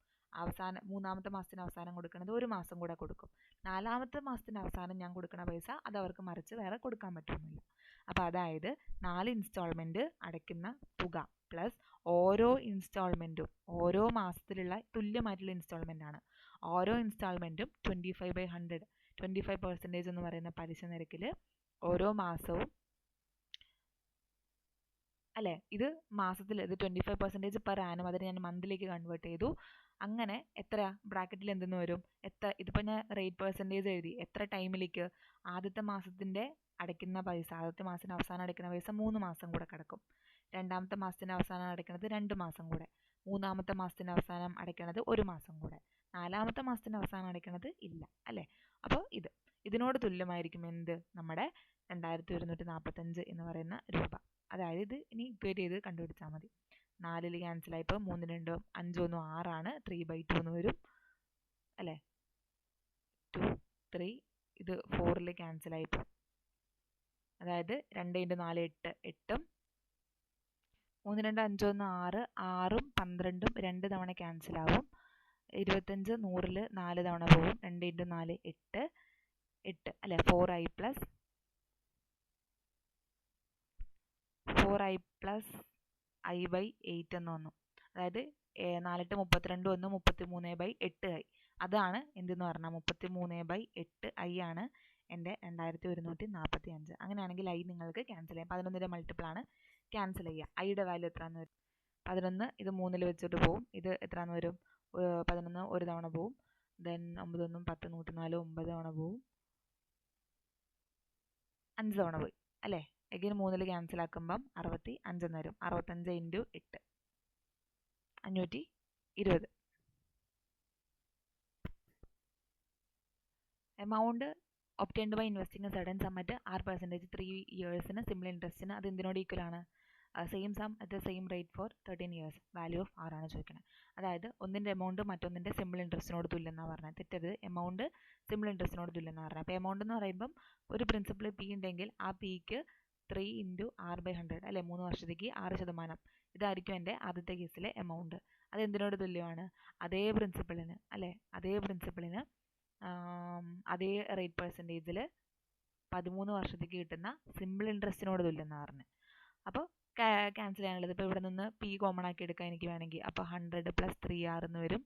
S1: മൂന്നാമത്തെ മാസത്തിന് അവസാനം കൊടുക്കുന്നത് 1 മാസം കൂടെ കൊടുക്കും. 4ാമത്തെ മാസത്തിൻ്റെ അവസാനം ഞാൻ കൊടുക്കുന്ന പൈസ അത് അവർക്ക് മറിച്ച് വേറെ കൊടുക്കാൻ പറ്റുന്നില്ല. അപ്പോൾ അതായത് 4 ഇൻസ്റ്റാൾമെൻറ്റ് അടയ്ക്കുന്ന തുക പ്ലസ് ഓരോ ഇൻസ്റ്റാൾമെൻറ്റും ഓരോ മാസത്തിലുള്ള തുല്യമായിട്ടുള്ള ഇൻസ്റ്റാൾമെൻ്റ് ആണ്. ഓരോ ഇൻസ്റ്റാൾമെൻറ്റും 25/100 25% എന്ന് പറയുന്ന പലിശ നിരക്കിൽ ഓരോ മാസവും അല്ലേ, ഇത് മാസത്തിൽ ഇത് 25% പെർ ആനും, അതിന് ഞാൻ മന്തിലേക്ക് കൺവേർട്ട് ചെയ്തു. അങ്ങനെ എത്ര ബ്രാക്കറ്റിൽ എന്തെന്ന് വരും, എത്ര ഇതിപ്പോൾ ഞാൻ റേറ്റ് പെർസെൻറ്റേജ് എഴുതി, എത്ര ടൈമിലേക്ക്, ആദ്യത്തെ മാസത്തിൻ്റെ അടയ്ക്കുന്ന പൈസ, ആദ്യത്തെ മാസത്തിന് അവസാനം അടയ്ക്കുന്ന പൈസ 3 മാസം കൂടെ കിടക്കും. രണ്ടാമത്തെ മാസത്തിന് അവസാനം അടയ്ക്കുന്നത് 2 മാസം കൂടെ. മൂന്നാമത്തെ മാസത്തിന് അവസാനം അടയ്ക്കുന്നത് 1 മാസം കൂടെ. നാലാമത്തെ മാസത്തിന് അവസാനം അടയ്ക്കുന്നത് ഇല്ല അല്ലേ. അപ്പോൾ ഇതിനോട് തുല്യമായിരിക്കും എന്ത്, നമ്മുടെ 2145 എന്ന് പറയുന്ന രൂപ. അതായത് ഇത് ഇനി ഇക്വേറ്റ് ചെയ്ത് കണ്ടുപിടിച്ചാൽ മതി. 4 ക്യാൻസലായിപ്പോൾ 3 2 5 1 6 3/2 എന്ന് വരും അല്ലേ. 2 3 ഇത് 4 ക്യാൻസലായിപ്പോൾ, അതായത് 2 × 4 8 8 3 2 5 1 6 6ഉം 12ഉം 2 തവണ ക്യാൻസലാവും. 25 100ൽ 4 തവണ പോവും. 2 × 4 8 8 അല്ലേ. 4i പ്ലസ് i/8 എന്ന് വന്നു. അതായത് 4 8 32 1 33/8 ആയി. അതാണ് എന്തെന്ന് പറഞ്ഞാൽ 33/8 i ആണ് എൻ്റെ 2145. അങ്ങനെയാണെങ്കിൽ i നിങ്ങൾക്ക് ക്യാൻസൽ ചെയ്യാം. 11ൻ്റെ മൾട്ടിപ്പിൾ ആണ്, ക്യാൻസൽ ചെയ്യുക. ഐയുടെ വാല്യൂ എത്രയാണെന്ന് വരും, 11 ഇത് 3ൽ വെച്ചിട്ട് പോവും. ഇത് എത്രയാണെന്ന് വരും, 11 ഒരു തവണ പോവും. ദെൻ 9 1 10 104 9 തവണ പോവും, 5 തവണ പോയി അല്ലേ. എഗെയിൻ 3ൽ ക്യാൻസൽ ആക്കുമ്പം 65 എന്ന് വരും. 65 × 8 520. Amount obtained by investing a certain sum at R% 3 ഇയേഴ്സിന് സിമ്പിൾ ഇൻട്രസ്റ്റിന് അത് എന്തിനോട് ഈക്വൽ ആണ്, same sum at the same rate for 13 years. Value of R ആണ് ചോദിക്കുന്നത്. അതായത് ഒന്നിൻ്റെ എമൗണ്ട് മറ്റൊന്നിൻ്റെ സിമ്പിൾ ഇൻട്രസ്റ്റിനോട് തുല്യം എന്നാണ് പറഞ്ഞത്. തെറ്റരുത്, എമൗണ്ട് സിമ്പിൾ ഇൻട്രസ്റ്റിനോട് തുല്യം എന്ന് പറഞ്ഞത്. അപ്പോൾ എമൗണ്ട് എന്ന് പറയുമ്പം ഒരു പ്രിൻസിപ്പിൾ പി ഉണ്ടെങ്കിൽ ആ പിക്ക് 3 × R/100 അല്ലെ, 3 വർഷത്തേക്ക് 6%. ഇതായിരിക്കും എൻ്റെ ആദ്യത്തെ കേസിലെ എമൗണ്ട്. അത് എന്തിനോട് തുല്യമാണ്, അതേ പ്രിൻസിപ്പിളിന് അല്ലേ, അതേ പ്രിൻസിപ്പിളിന് അതേ റേറ്റ് പെർസെൻറ്റേജിൽ 13 വർഷത്തേക്ക് കിട്ടുന്ന സിമ്പിൾ ഇൻട്രസ്റ്റിനോട് തുല്യം എന്ന് പറഞ്ഞു. അപ്പോൾ ക്യാൻസൽ ചെയ്യാനുള്ളത് ഇപ്പോൾ ഇവിടെ നിന്ന് പി കോമൺ ആക്കി എടുക്കാൻ എനിക്ക് വേണമെങ്കിൽ, അപ്പോൾ 100 + 3R എന്ന് വരും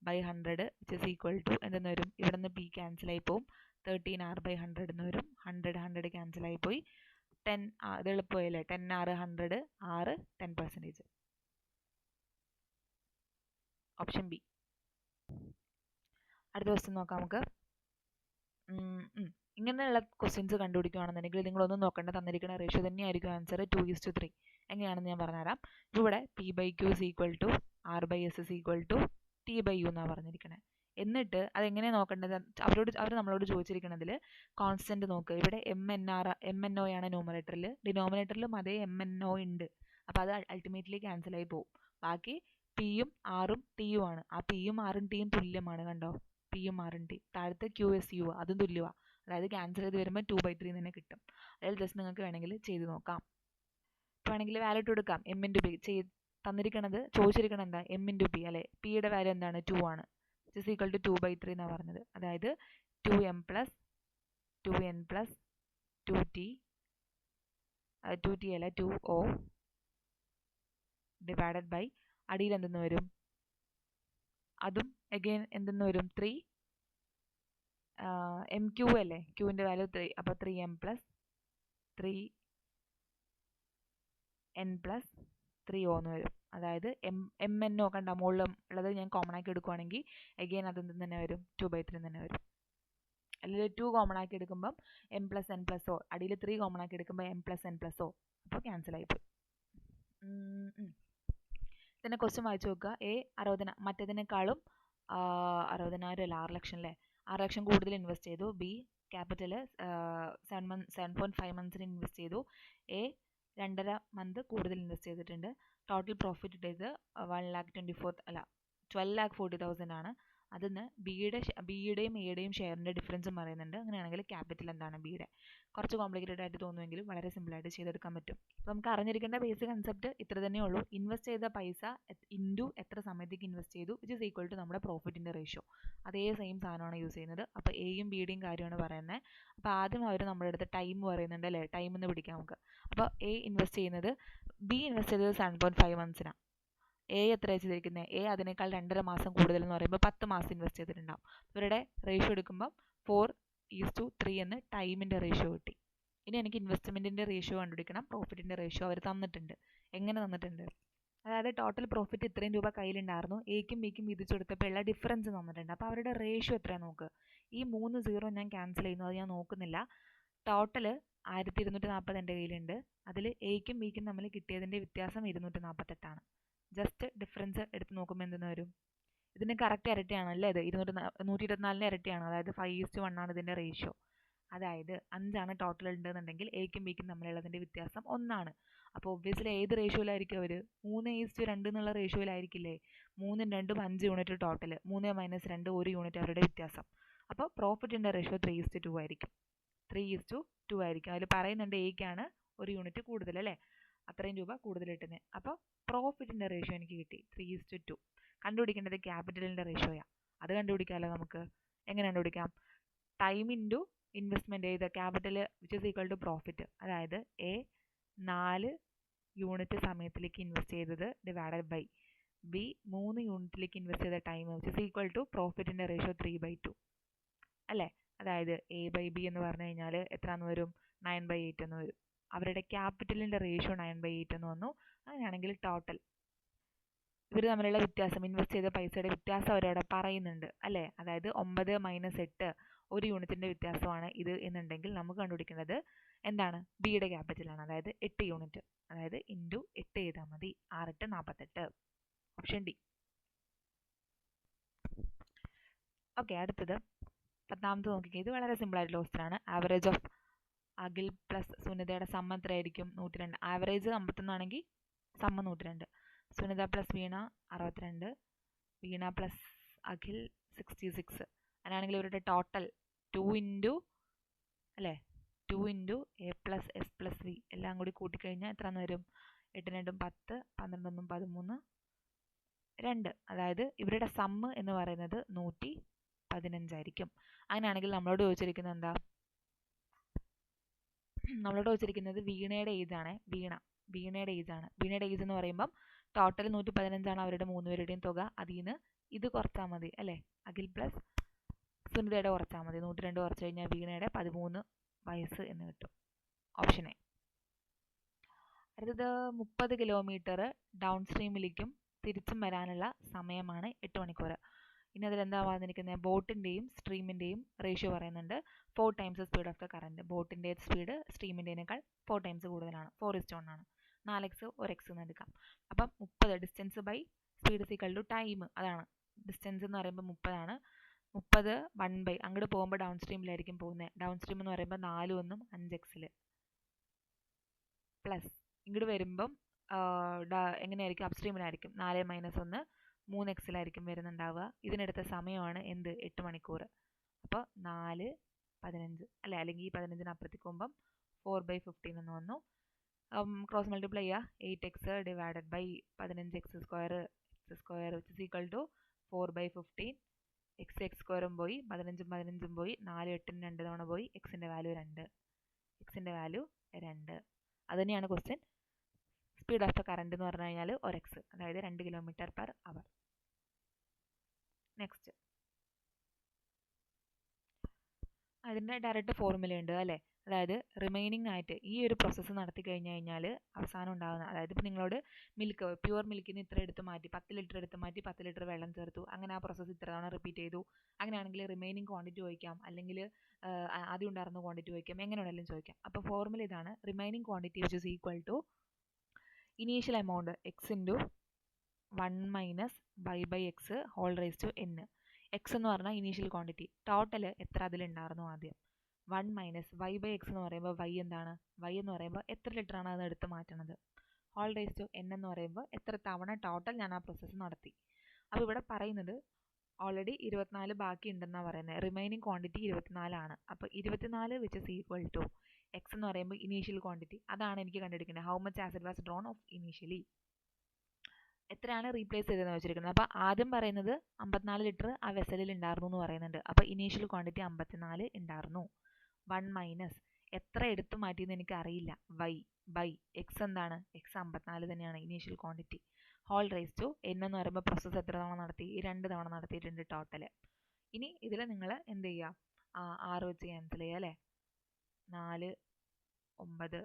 S1: /100 which is equal to എന്തെന്ന് വരും, ഇവിടെ നിന്ന് പി ക്യാൻസൽ ആയി പോവും, 13R/100 എന്ന് വരും. 100 100 ക്യാൻസൽ ആയി പോയി. 10 ഇത് എളുപ്പമായില്ലേ, 10R 100 R 10%. Option B. അടുത്ത ക്വസ്റ്റ്യൻ നോക്കാം നമുക്ക്. ഇങ്ങനെയുള്ള ക്വസ്റ്റ്യൻസ് കണ്ടുപിടിക്കുകയാണെന്നുണ്ടെങ്കിൽ നിങ്ങളൊന്നും നോക്കേണ്ട, തന്നിരിക്കുന്ന റേഷ്യോ തന്നെയായിരിക്കും ആൻസർ 2:3. എങ്ങനെയാണെന്ന് ഞാൻ പറഞ്ഞുതരാം. ഇവിടെ P/Q = R/S = T/U എന്നാണ് പറഞ്ഞിരിക്കുന്നത്. എന്നിട്ട് അതെങ്ങനെയാണ് നോക്കേണ്ടത്, അവർ നമ്മളോട് ചോദിച്ചിരിക്കുന്നതിൽ കോൺസ്റ്റന്റ് നോക്കുക. ഇവിടെ MNO ആണ് ന്യൂമറേറ്ററിൽ, ഡിനോമിനേറ്ററിലും അതേ MNO ഉണ്ട്. അപ്പോൾ അത് അൾട്ടിമേറ്റ്ലി ക്യാൻസൽ ആയി പോകും. ബാക്കി പിയും ആറും ടിയും ആണ്. ആ പിയും ആറും ടിയും തുല്യമാണ്, കണ്ടോ, പിയും ആറും ടി. താഴത്തെ QSU അതും തുല്യമാണ്. അതായത് ക്യാൻസൽ ചെയ്ത് വരുമ്പോൾ 2/3 തന്നെ കിട്ടും. അതിൽ ജസ്റ്റ് നിങ്ങൾക്ക് വേണമെങ്കിൽ ചെയ്ത് നോക്കാം. ഇപ്പോൾ വേണമെങ്കിൽ വാല്യൂ ഇട്ട് കൊടുക്കാം. M/P തന്നിരിക്കണത്, ചോദിച്ചിരിക്കണത് എന്താ, M/P അല്ലേ. പിയുടെ വാല്യൂ എന്താണ്, 2 ആണ്. which is equal to 2/3 എന്നാണ് പറഞ്ഞത്. അതായത് 2M + 2N + 2T 2T അല്ല 2O ഡിവൈഡഡ് ബൈ അടിയിൽ എന്തെന്ന് വരും, അതും എഗെയിൻ എന്തെന്ന് വരും, 3 MQ അല്ലേ, ക്യൂവിൻ്റെ വാല്യൂ 3. അപ്പോൾ 3M + 3N + 3O എന്ന് വരും. അതായത് MNO കണ്ട മുകളിലും ഉള്ളത് ഞാൻ കോമൺ ആക്കി എടുക്കുകയാണെങ്കിൽ എഗെയിൻ അതെന്ത് തന്നെ വരും, 2/3 തന്നെ വരും. അല്ലെങ്കിൽ 2 കോമൺ ആക്കി എടുക്കുമ്പം M + N + O, അടിയിൽ 3 കോമൺ ആക്കി എടുക്കുമ്പോൾ M + N + O. അപ്പോൾ ക്യാൻസൽ ആയിപ്പോയി. ഇതിനെ ക്വസ്റ്റ്യൻ വായിച്ചു നോക്കുക. A 60, മറ്റേതിനേക്കാളും 60,000 അല്ല 6 ലക്ഷം അല്ലേ, 6 ലക്ഷം കൂടുതൽ ഇൻവെസ്റ്റ് ചെയ്തു. B ക്യാപിറ്റൽ 7.5 മന്ത്സിന് ഇൻവെസ്റ്റ് ചെയ്തു. A 2.5 മന്ത് കൂടുതൽ ഇൻവെസ്റ്റ് ചെയ്തിട്ടുണ്ട്. ടോട്ടൽ പ്രോഫിറ്റ് ഇട്ടത് 12,40,000 ആണ്. അതിന് ബിയുടെയും എയുടെയും ഷെയറിൻ്റെ ഡിഫറൻസും പറയുന്നുണ്ട്. അങ്ങനെയാണെങ്കിൽ ക്യാപിറ്റൽ എന്താണ് ബിയുടെ. കുറച്ച് കോംപ്ലിക്കേറ്റഡ് ആയിട്ട് തോന്നുമെങ്കിലും വളരെ സിമ്പിളായിട്ട് ചെയ്തെടുക്കാൻ പറ്റും. അപ്പോൾ നമുക്ക് അറിഞ്ഞിരിക്കേണ്ട ബേസിക് കൺസെപ്റ്റ് ഇത്ര തന്നെ ഉള്ളൂ. ഇൻവെസ്റ്റ് ചെയ്ത പൈസ ഇൻറ്റു എത്ര സമയത്തേക്ക് ഇൻവെസ്റ്റ് ചെയ്തു which is equal to നമ്മുടെ പ്രോഫിറ്റിൻ്റെ റേഷ്യോ. അതേ സെയിം സാധനമാണ് യൂസ് ചെയ്യുന്നത്. അപ്പോൾ എയും ബിയുടെയും കാര്യമാണ് പറയുന്നത്. അപ്പോൾ ആദ്യം അവർ നമ്മുടെ അടുത്ത് ടൈം പറയുന്നുണ്ട് അല്ലേ, ടൈം എന്ന് പിടിക്കാം നമുക്ക്. അപ്പോൾ ബി ഇൻവെസ്റ്റ് ചെയ്തത് 7.5 മന്ത്സിനാണ്. എ എത്ര ചെയ്തിരിക്കുന്നത്? എ അതിനേക്കാൾ 2.5 മാസം കൂടുതൽ എന്ന് പറയുമ്പോൾ 10 മാസം ഇൻവെസ്റ്റ് ചെയ്തിട്ടുണ്ടാവും. ഇവരുടെ റേഷ്യോ എടുക്കുമ്പോൾ 4:3 എന്ന് ടൈമിൻ്റെ റേഷ്യോ കിട്ടി. ഇനി എനിക്ക് ഇൻവെസ്റ്റ്മെൻറ്റിൻ്റെ റേഷ്യോ കണ്ടുപിടിക്കണം. പ്രോഫിറ്റിൻ്റെ റേഷ്യോ അവർ തന്നിട്ടുണ്ട്. എങ്ങനെ തന്നിട്ടുണ്ട്? അതായത് ടോട്ടൽ പ്രോഫിറ്റ് ഇത്രയും രൂപ കയ്യിലുണ്ടായിരുന്നു, എക്കും ബിക്കും വിധിച്ചു കൊടുത്തപ്പോൾ ഉള്ള ഡിഫറൻസ് തന്നിട്ടുണ്ട്. അപ്പോൾ അവരുടെ റേഷ്യോ എത്രയാണ് നോക്ക്. ഈ 3 സീറോ ഞാൻ ക്യാൻസൽ ചെയ്യുന്നു, അത് ഞാൻ നോക്കുന്നില്ല. ടോട്ടൽ 1240 എൻ്റെ കയ്യിലുണ്ട്. അതിൽ എക്കും ബിക്കും തമ്മിൽ കിട്ടിയതിൻ്റെ വ്യത്യാസം 248ആണ്. ജസ്റ്റ് ഡിഫറൻസ് എടുത്ത് നോക്കുമ്പോൾ എന്തെന്ന് വരും? ഇതിന് കറക്റ്റ് ഇരട്ടിയാണ് അല്ലേ? ഇത് 124 ഇരട്ടിയാണ്. അതായത് 5:1 ആണ് ഇതിൻ്റെ റേഷ്യോ. അതായത് 5 ടോട്ടൽ ഉണ്ടെന്നുണ്ടെങ്കിൽ എക്കും ബിക്കും തമ്മിലുള്ളതിൻ്റെ വ്യത്യാസം 1. അപ്പോൾ ഒബ്വിയസ്ലി ഏത് റേഷ്യോയിലായിരിക്കും അവർ? 3:2 എന്നുള്ള റേഷ്യോയിലായിരിക്കില്ലേ? 3 2 5 യൂണിറ്റ് ടോട്ടൽ, 3 - 2 1 യൂണിറ്റ് അവരുടെ വ്യത്യാസം. അപ്പോൾ പ്രോഫിറ്റിൻ്റെ റേഷ്യോ 3:2 ആയിരിക്കും. 3:2 ആയിരിക്കും. അതിൽ പറയുന്നുണ്ട് എക്കാണ് 1 യൂണിറ്റ് കൂടുതൽ അല്ലേ, അത്രയും രൂപ കൂടുതൽ കിട്ടുന്നത്. അപ്പോൾ പ്രോഫിറ്റിൻ്റെ റേഷ്യോ എനിക്ക് കിട്ടി 3:2. കണ്ടുപിടിക്കേണ്ടത് ക്യാപിറ്റലിൻ്റെ റേഷ്യോയാണ്. അത് കണ്ടുപിടിക്കാമല്ലോ നമുക്ക്. എങ്ങനെ കണ്ടുപിടിക്കാം? ടൈം ഇൻറ്റു ഇൻവെസ്റ്റ്മെൻറ്റ് ചെയ്ത capital which is equal to profit. അതായത് എ 4 യൂണിറ്റ് സമയത്തിലേക്ക് ഇൻവെസ്റ്റ് ചെയ്തത് ഡിവൈഡഡ് ബൈ ബി 3 യൂണിറ്റിലേക്ക് ഇൻവെസ്റ്റ് ചെയ്ത time which is equal to പ്രോഫിറ്റിൻ്റെ റേഷ്യോ 3/2 അല്ലേ. അതായത് A/B എന്ന് പറഞ്ഞു കഴിഞ്ഞാൽ എത്രയെന്ന് വരും? 9/8 എന്ന് വരും. അവരുടെ ക്യാപിറ്റലിൻ്റെ റേഷ്യോ 9/8 എന്ന് വന്നു. അങ്ങനെയാണെങ്കിൽ ടോട്ടൽ ഇവർ തമ്മിലുള്ള വ്യത്യാസം, ഇൻവെസ്റ്റ് ചെയ്ത പൈസയുടെ വ്യത്യാസം അവരവിടെ പറയുന്നുണ്ട് അല്ലേ. അതായത് 9 - 8 1 യൂണിറ്റിൻ്റെ വ്യത്യാസമാണ് ഇത് എന്നുണ്ടെങ്കിൽ നമുക്ക് കണ്ടുപിടിക്കേണ്ടത് എന്താണ്? ബിയുടെ ക്യാപിറ്റലാണ്. അതായത് 8 യൂണിറ്റ്. അതായത് ഇൻറ്റു 8 ചെയ്താൽ മതി. 6 × 8 48. Option D. ഓക്കെ, അടുത്തത് 10ാമത്തെ നോക്കിക്കുക. ഇത് വളരെ സിമ്പിൾ ആയിട്ടുള്ള ക്വസ്റ്റ്യൻ ആണ്. ആവറേജ് ഓഫ് അഖിൽ പ്ലസ് സുനിതയുടെ സമ്മ എത്രയായിരിക്കും? 102. ആവറേജ് 51 ആണെങ്കിൽ സമ്മ 102. Sunitha plus Veena 62, Veena plus Akhil 66. അങ്ങനെയാണെങ്കിൽ ഇവരുടെ ടോട്ടൽ 2 ഇൻറ്റു അല്ലേ, 2 into A plus S plus V എല്ലാം കൂടി കൂട്ടിക്കഴിഞ്ഞാൽ എത്രയെന്ന് വരും? 8 2 10, 12 13, 2. അതായത് ഇവരുടെ സമ്മ് എന്ന് പറയുന്നത് 115 ആയിരിക്കും. അങ്ങനെയാണെങ്കിൽ നമ്മളോട് ചോദിച്ചിരിക്കുന്നത് എന്താ? നമ്മളോട് ചോദിച്ചിരിക്കുന്നത് വീണയുടെ ഏജ് ആണ്. വീണയുടെ ഏജ് ആണ്. വീണയുടെ ഏജ് എന്ന് പറയുമ്പം ടോട്ടൽ 115 അവരുടെ 3 പേരുടെയും തുക. അതിൽ നിന്ന് ഇത് കുറച്ചാൽ മതി അല്ലേ. അഖിൽ പ്ലസ് സുനിതയുടെ കുറച്ചാൽ മതി. 102 കുറച്ച് കഴിഞ്ഞാൽ വീണയുടെ 13 വയസ്സ് എന്ന് കിട്ടും. Option A. അടുത്തത് 30 കിലോമീറ്റർ ഡൗൺ സ്ട്രീമിലേക്കും തിരിച്ചും വരാനുള്ള സമയമാണ് 8 മണിക്കൂർ. ഇനി അതിലെന്താ പറഞ്ഞിരിക്കുന്നത്? ബോട്ടിൻ്റെയും സ്ട്രീമിൻ്റെയും റേഷ്യോ പറയുന്നുണ്ട്. 4 times speed of the current. ബോട്ടിൻ്റെ സ്പീഡ് സ്ട്രീമിൻ്റെനേക്കാൾ 4 ടൈംസ് കൂടുതലാണ്. 4:1 ആണ്. 4x 1x എന്ന് എടുക്കാം. അപ്പം 30 distance by speed is equal to time. അതാണ് ഡിസ്റ്റൻസ് എന്ന് പറയുമ്പോൾ 30 ആണ്. 30 1/, അങ്ങോട്ട് പോകുമ്പോൾ ഡൗൺ സ്ട്രീമിലായിരിക്കും പോകുന്നത്. ഡൗൺ സ്ട്രീം എന്ന് പറയുമ്പോൾ 4 1 5x പ്ലസ് ഇങ്ങോട്ട് വരുമ്പം എങ്ങനെയായിരിക്കും? അപ്സ്ട്രീമിലായിരിക്കും. 4 - 1 3x വരുന്നുണ്ടാവുക. ഇതിനെടുത്ത സമയമാണ് എന്ത്? 8 മണിക്കൂർ. അപ്പോൾ 4:15 അല്ലേ, അല്ലെങ്കിൽ ഈ 15 അപ്പുറത്തേക്ക് പോകുമ്പം 4/15 എന്ന് വന്നു. ക്രോസ് മൾട്ടിപ്ലൈ ചെയ്യുക. 8x divided by 15x² which is equal to 4/15. x സ്ക്വയറും പോയി, 15 15 പോയി, 4 8 2 തവണ പോയി. എക്സിൻ്റെ വാല്യൂ 2. എക്സിൻ്റെ വാല്യൂ 2. അത് തന്നെയാണ് question. Speed of the current എന്ന് പറഞ്ഞു കഴിഞ്ഞാൽ 1x, അതായത് 2 km/h. നെക്സ്റ്റ് അതിൻ്റെ ഡയറക്റ്റ് ഫോർമുല ഉണ്ട് അല്ലേ. അതായത് റിമൈനിങ് ആയിട്ട് ഈ ഒരു പ്രോസസ്സ് നടത്തി കഴിഞ്ഞ് കഴിഞ്ഞാൽ അവസാനം ഉണ്ടാകുന്ന, അതായത് ഇപ്പോൾ നിങ്ങളോട് മിൽക്ക് പ്യുവർ മിൽക്കിന് ഇത്ര എടുത്ത് മാറ്റി 10 ലിറ്റർ എടുത്ത് മാറ്റി 10 ലിറ്റർ വെള്ളം ചേർത്തു, അങ്ങനെ ആ പ്രോസസ്സ് ഇത്ര തവണ റിപ്പീറ്റ് ചെയ്തു. അങ്ങനെയാണെങ്കിൽ റിമൈനിങ് ക്വാണ്ടിറ്റി ചോദിക്കാം, അല്ലെങ്കിൽ ആദ്യം ഉണ്ടായിരുന്ന ക്വാണ്ടിറ്റി ചോദിക്കാം, എങ്ങനെ വേണമെങ്കിലും ചോദിക്കാം. അപ്പോൾ ഫോർമുല ഇതാണ്. Remaining quantity which is equal to initial amount x into 1 - y/x whole raise to n. X എന്ന് പറഞ്ഞാൽ ഇനീഷ്യൽ ക്വാണ്ടിറ്റി, ടോട്ടൽ എത്ര അതിലുണ്ടായിരുന്നു ആദ്യം. 1 - y/x എന്ന് പറയുമ്പോൾ y എന്താണ്? y എന്ന് പറയുമ്പോൾ എത്ര ലിറ്റർ ആണ് അത് എടുത്ത് മാറ്റണത്. ഹോൾ റേസ് ടു n എന്ന് പറയുമ്പോൾ എത്ര തവണ ടോട്ടൽ ഞാൻ ആ പ്രോസസ്സ് നടത്തി. അപ്പോൾ ഇവിടെ പറയുന്നത് ഓൾറെഡി 24 ബാക്കി ഉണ്ടെന്നാണ് പറയുന്നത്. റിമൈനിങ് ക്വാണ്ടിറ്റി 24 ആണ്. അപ്പോൾ 24 which is equal to x എന്ന് പറയുമ്പോൾ ഇനീഷ്യൽ ക്വാണ്ടിറ്റി, അതാണ് എനിക്ക് കണ്ടെടുക്കേണ്ടത്. How much acid was drawn off initially, എത്രയാണ് റീപ്ലേസ് ചെയ്തതെന്ന് വെച്ചിരിക്കുന്നത്. അപ്പോൾ ആദ്യം പറയുന്നത് 54 ലിറ്റർ ആ വെസലിൽ ഉണ്ടായിരുന്നു എന്ന് പറയുന്നുണ്ട്. അപ്പോൾ ഇനീഷ്യൽ ക്വാണ്ടിറ്റി 54 ഉണ്ടായിരുന്നു. 1 - എത്ര എടുത്തു മാറ്റിയെന്ന് എനിക്ക് അറിയില്ല, y ബൈ എക്സ് എന്താണ്? എക്സ് 54 തന്നെയാണ് initial quantity. Whole raise to n എന്ന് പറയുമ്പോൾ പ്രോസസ്സ് എത്ര തവണ നടത്തി? 2 തവണ നടത്തിയിട്ടുണ്ട് ടോട്ടൽ. ഇനി ഇതിൽ നിങ്ങൾ എന്ത് ചെയ്യുക? 6 വെച്ച് ക്യാൻസൽ ചെയ്യുക അല്ലേ? 4 9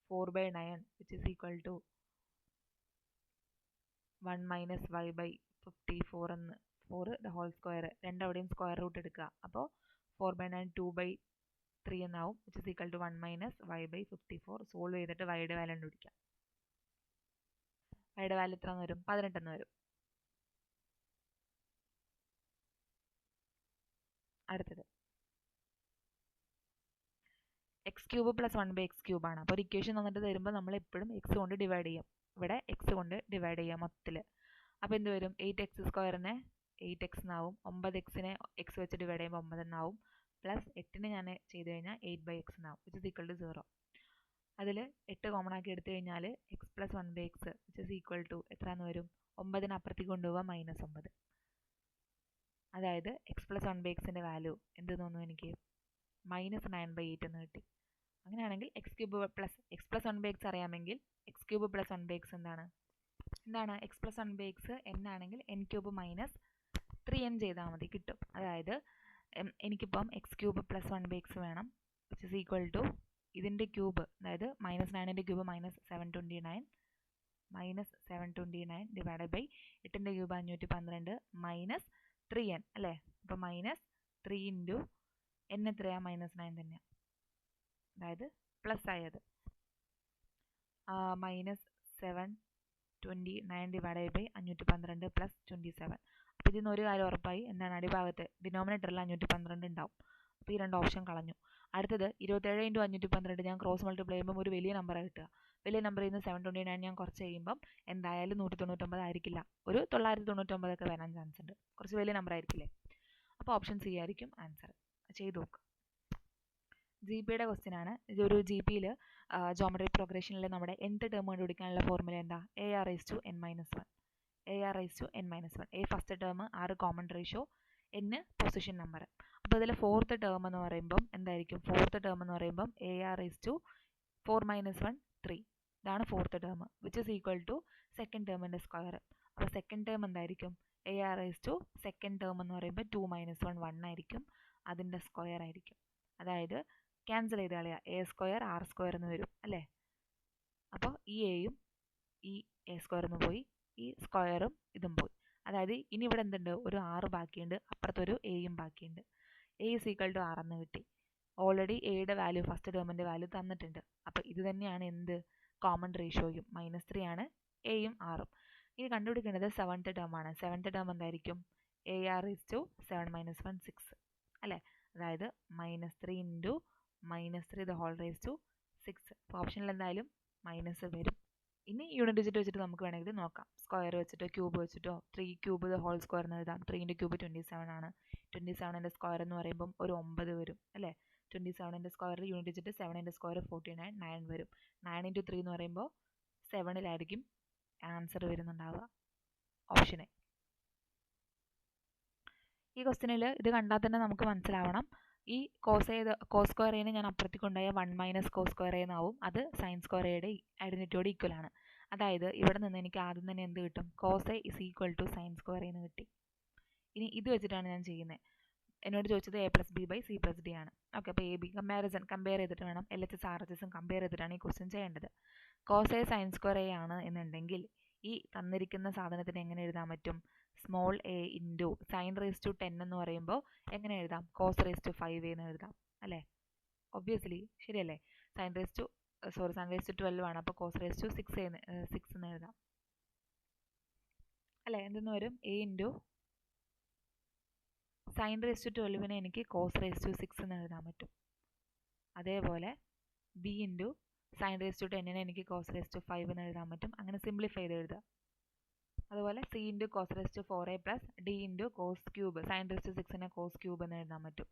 S1: 4/9 which is equal to 1 minus y by 54 എന്ന് 4 ദ ഹോൾ സ്ക്വയർ. രണ്ടവിടെയും സ്ക്വയർ റൂട്ട് എടുക്കുക. അപ്പോൾ 4/9 2/3 എന്നാവും which is equal to 1 minus y by 54. Solve ചെയ്തിട്ട് വൈയുടെ വാല്യൂ കണ്ടുപിടിക്കാം. വൈയുടെ വാല്യൂ എത്ര വരും? 18 എന്ന് വരും. അടുത്തത് എക്സ് ക്യൂബ് പ്ലസ് 1/x³ ആണ്. അപ്പോൾ ഒരു ഇക്വേഷൻ തന്നിട്ട് തരുമ്പോൾ നമ്മൾ എപ്പോഴും എക്സ് കൊണ്ട് ഡിവൈഡ് ചെയ്യും. ഇവിടെ എക്സ് കൊണ്ട് ഡിവൈഡ് ചെയ്യാം മൊത്തത്തിൽ. അപ്പോൾ എന്ത് വരും? 8x² 8x എന്നാവും. 9x എക്സ് വെച്ച് ഡിവൈഡ് ചെയ്യുമ്പോൾ 9 എന്നാവും. പ്ലസ് 8 ഞാൻ ചെയ്ത് കഴിഞ്ഞാൽ 8/x എന്നാവും വിച്ച് ഇസ് ഈക്വൽ ടു 0. അതിൽ 8 കോമൺ ആക്കി എടുത്തു കഴിഞ്ഞാൽ x plus 1/x which is equal to എത്രയെന്ന് വരും? 9 അപ്പുറത്തേക്ക് കൊണ്ടുപോകാം -9. അതായത് എക്സ് പ്ലസ് 1/xന്റെ വാല്യൂ എന്ത് തോന്നുന്നു എനിക്ക്? -9/8 എന്ന് കിട്ടി. അങ്ങനെയാണെങ്കിൽ എക്സ് പ്ലസ് 1/x അറിയാമെങ്കിൽ എക്സ് ക്യൂബ് പ്ലസ് 1/x എന്താണ്? എക്സ് പ്ലസ് 1/x n ആണെങ്കിൽ n³ മൈനസ് 3n ചെയ്താൽ മതി, കിട്ടും. അതായത് എനിക്കിപ്പം എക്സ് ക്യൂബ് പ്ലസ് 1/x വേണം വിച്ച് ഇസ് ഈക്വൽ ടു ഇതിൻ്റെ ക്യൂബ്, അതായത് -9ന്റെ ക്യൂബ് -729 ഡിവൈഡ് ബൈ 8ന്റെ ക്യൂബ് 512 മൈനസ് 3n അല്ലേ? അപ്പോൾ -3 ഇൻറ്റു n എത്രയാ? -9 തന്നെയാണ്. അതായത് പ്ലസ് ആയത് -729 ഡിവൈഡ് ബൈ 512 പ്ലസ് 27. അപ്പോൾ ഇതിൽ നിന്ന് ഒരു കാര്യം ഉറപ്പായി, എന്താണ്? അടിഭാഗത്ത് ഡിനോമിനേറ്ററിൽ 512 ഉണ്ടാവും. അപ്പോൾ ഈ 2 ഓപ്ഷൻ കളഞ്ഞു. അടുത്തത് 27 × 512 ഞാൻ ക്രോസ് മൾട്ടിപ്ലൈ ചെയ്യുമ്പോൾ ഒരു വലിയ നമ്പറാണ് കിട്ടുക. വലിയ നമ്പറിൽ നിന്ന് 729 ഞാൻ കുറച്ച് കഴിയുമ്പം എന്തായാലും 199 ആയിരിക്കില്ല, ഒരു 999 ഒക്കെ വരാൻ ചാൻസ് ഉണ്ട്. കുറച്ച് വലിയ നമ്പർ ആയിരിക്കില്ലേ? അപ്പോൾ ഓപ്ഷൻ സി ആയിരിക്കും ആൻസർ. ചെയ്ത് നോക്കുക. GPയുടെ ക്വസ്റ്റ്യൻ ആണ്. ഇതൊരു GPയിൽ ജോമെട്രി പ്രോഗ്രഷനിൽ നമ്മുടെ nth ടേം കണ്ടുപിടിക്കാനുള്ള ഫോർമുല എന്താ? AR⁻n−1. A first term, R common ratio, n position number. അപ്പോൾ ഇതിൽ ഫോർത്ത് ടേം എന്ന് പറയുമ്പം എന്തായിരിക്കും? ഫോർത്ത് ടേം എന്ന് പറയുമ്പം AR⁴ - 3. ഇതാണ് fourth term which is equal to second ടേമിൻ്റെ സ്ക്വയർ. അപ്പോൾ സെക്കൻഡ് ടേം എന്തായിരിക്കും? AR⁻2 ടേം എന്ന് പറയുമ്പോൾ 2 - 1 1 ആയിരിക്കും. അതിൻ്റെ സ്ക്വയർ ആയിരിക്കും. അതായത് ക്യാൻസൽ ചെയ്ത് കളയുക. A² R² എന്ന് വരും അല്ലേ? അപ്പോൾ ഈ എയും ഈ A² എന്ന് പോയി, ഈ സ്ക്വയറും ഇതും പോയി. അതായത് ഇനി ഇവിടെ എന്തുണ്ട്? ഒരു R ബാക്കിയുണ്ട്, അപ്പുറത്തൊരു എയും ബാക്കിയുണ്ട്. A = R എന്ന് കിട്ടി. ഓൾറെഡി എയുടെ വാല്യൂ, ഫസ്റ്റ് ടേമിൻ്റെ വാല്യൂ തന്നിട്ടുണ്ട്. അപ്പോൾ ഇത് തന്നെയാണ് എന്ത്? കോമൺ റേഷ്യോയും. -3 ആണ് എയും ആറും. ഇനി കണ്ടുപിടിക്കേണ്ടത് സെവൻത്ത് ടേം ആണ്. സെവൻത്ത് ടേം എന്തായിരിക്കും? AR⁻7 - 1 6 അല്ലേ? അതായത് -3 × -3 ദ ഹോൾ റേസ് ടു 6. അപ്പോൾ ഓപ്ഷനിൽ എന്തായാലും മൈനസ് വരും. ഇനി യൂണിറ്റ് ഡിജിറ്റ് വെച്ചിട്ട് നമുക്ക് വേണമെങ്കിൽ നോക്കാം. സ്ക്വയർ വെച്ചിട്ടോ ക്യൂബ് വെച്ചിട്ടോ 3³ ദ ഹോൾ സ്ക്വയർ എന്ന് എഴുതാം. 3 × ക്യൂബ് 27 ആണ്. 27ന്റെ സ്ക്വയർ എന്ന് പറയുമ്പം ഒരു 9 വരും അല്ലേ? 27ന്റെ സ്ക്വയർ യൂണിറ്റ് ഡിജിറ്റ്, 7ന്റെ സ്ക്വയർ 49 9 വരും. 9 × 3 എന്ന് പറയുമ്പോൾ 7ലായിരിക്കും ആൻസർ വരുന്നുണ്ടാവുക. Option a. ഈ ക്വസ്റ്റ്യനിൽ ഇത് കണ്ടാൽ തന്നെ നമുക്ക് മനസ്സിലാവണം, ഈ കോസ് സ്ക്വയർ എനെ ഞാൻ അപ്പുറത്തേക്ക് കൊണ്ടുപോയ 1 - cos സ്ക്വയർ എന്നാവും. അത് സൈൻ സ്ക്വയർ എയുടെ ഐഡന്റിറ്റിയോട് ഈക്വൽ ആണ്. അതായത് ഇവിടെ നിന്ന് എനിക്ക് ആദ്യം തന്നെ എന്ത് കിട്ടും? cos A = sin സ്ക്വയർ എന്ന് കിട്ടി. ഇനി ഇത് വെച്ചിട്ടാണ് ഞാൻ ചെയ്യുന്നത്. എന്നോട് ചോദിച്ചത് A+B/C+D ആണ്. ഓക്കെ, അപ്പോൾ AB കമ്പയർ ചെയ്തിട്ട് വേണം, LHS RHS കമ്പയർ ചെയ്തിട്ടാണ് ഈ ക്വസ്റ്റ്യൻ ചെയ്യേണ്ടത്. cos A sin square A ആണ് എന്നുണ്ടെങ്കിൽ ഈ തന്നിരിക്കുന്ന സാധനത്തിന് എങ്ങനെ എഴുതാൻ പറ്റും? സ്മോൾ a ഇൻറ്റു sin⁻10 എന്ന് പറയുമ്പോൾ എങ്ങനെ എഴുതാം? cos⁻5 എന്ന് എഴുതാം അല്ലേ? ഒബ്വിയസ്ലി ശരിയല്ലേ? sin⁻12 ആണ്, അപ്പോൾ cos⁻6 എന്ന് എഴുതാം അല്ലേ? എന്തെന്ന് വരും? a ഇൻറ്റു sin⁻12 എനിക്ക് cos⁻6 എന്ന് എഴുതാൻ പറ്റും. അതേപോലെ b ഇൻറ്റു sin⁻10 എനിക്ക് cos⁻5 എന്ന് എഴുതാൻ പറ്റും. അങ്ങനെ സിംപ്ലിഫൈ ചെയ്ത് എഴുതുക. അതുപോലെ c into cos⁻4a plus d into cos cube sin⁻6 cos³ എന്ന് എഴുതാൻ പറ്റും.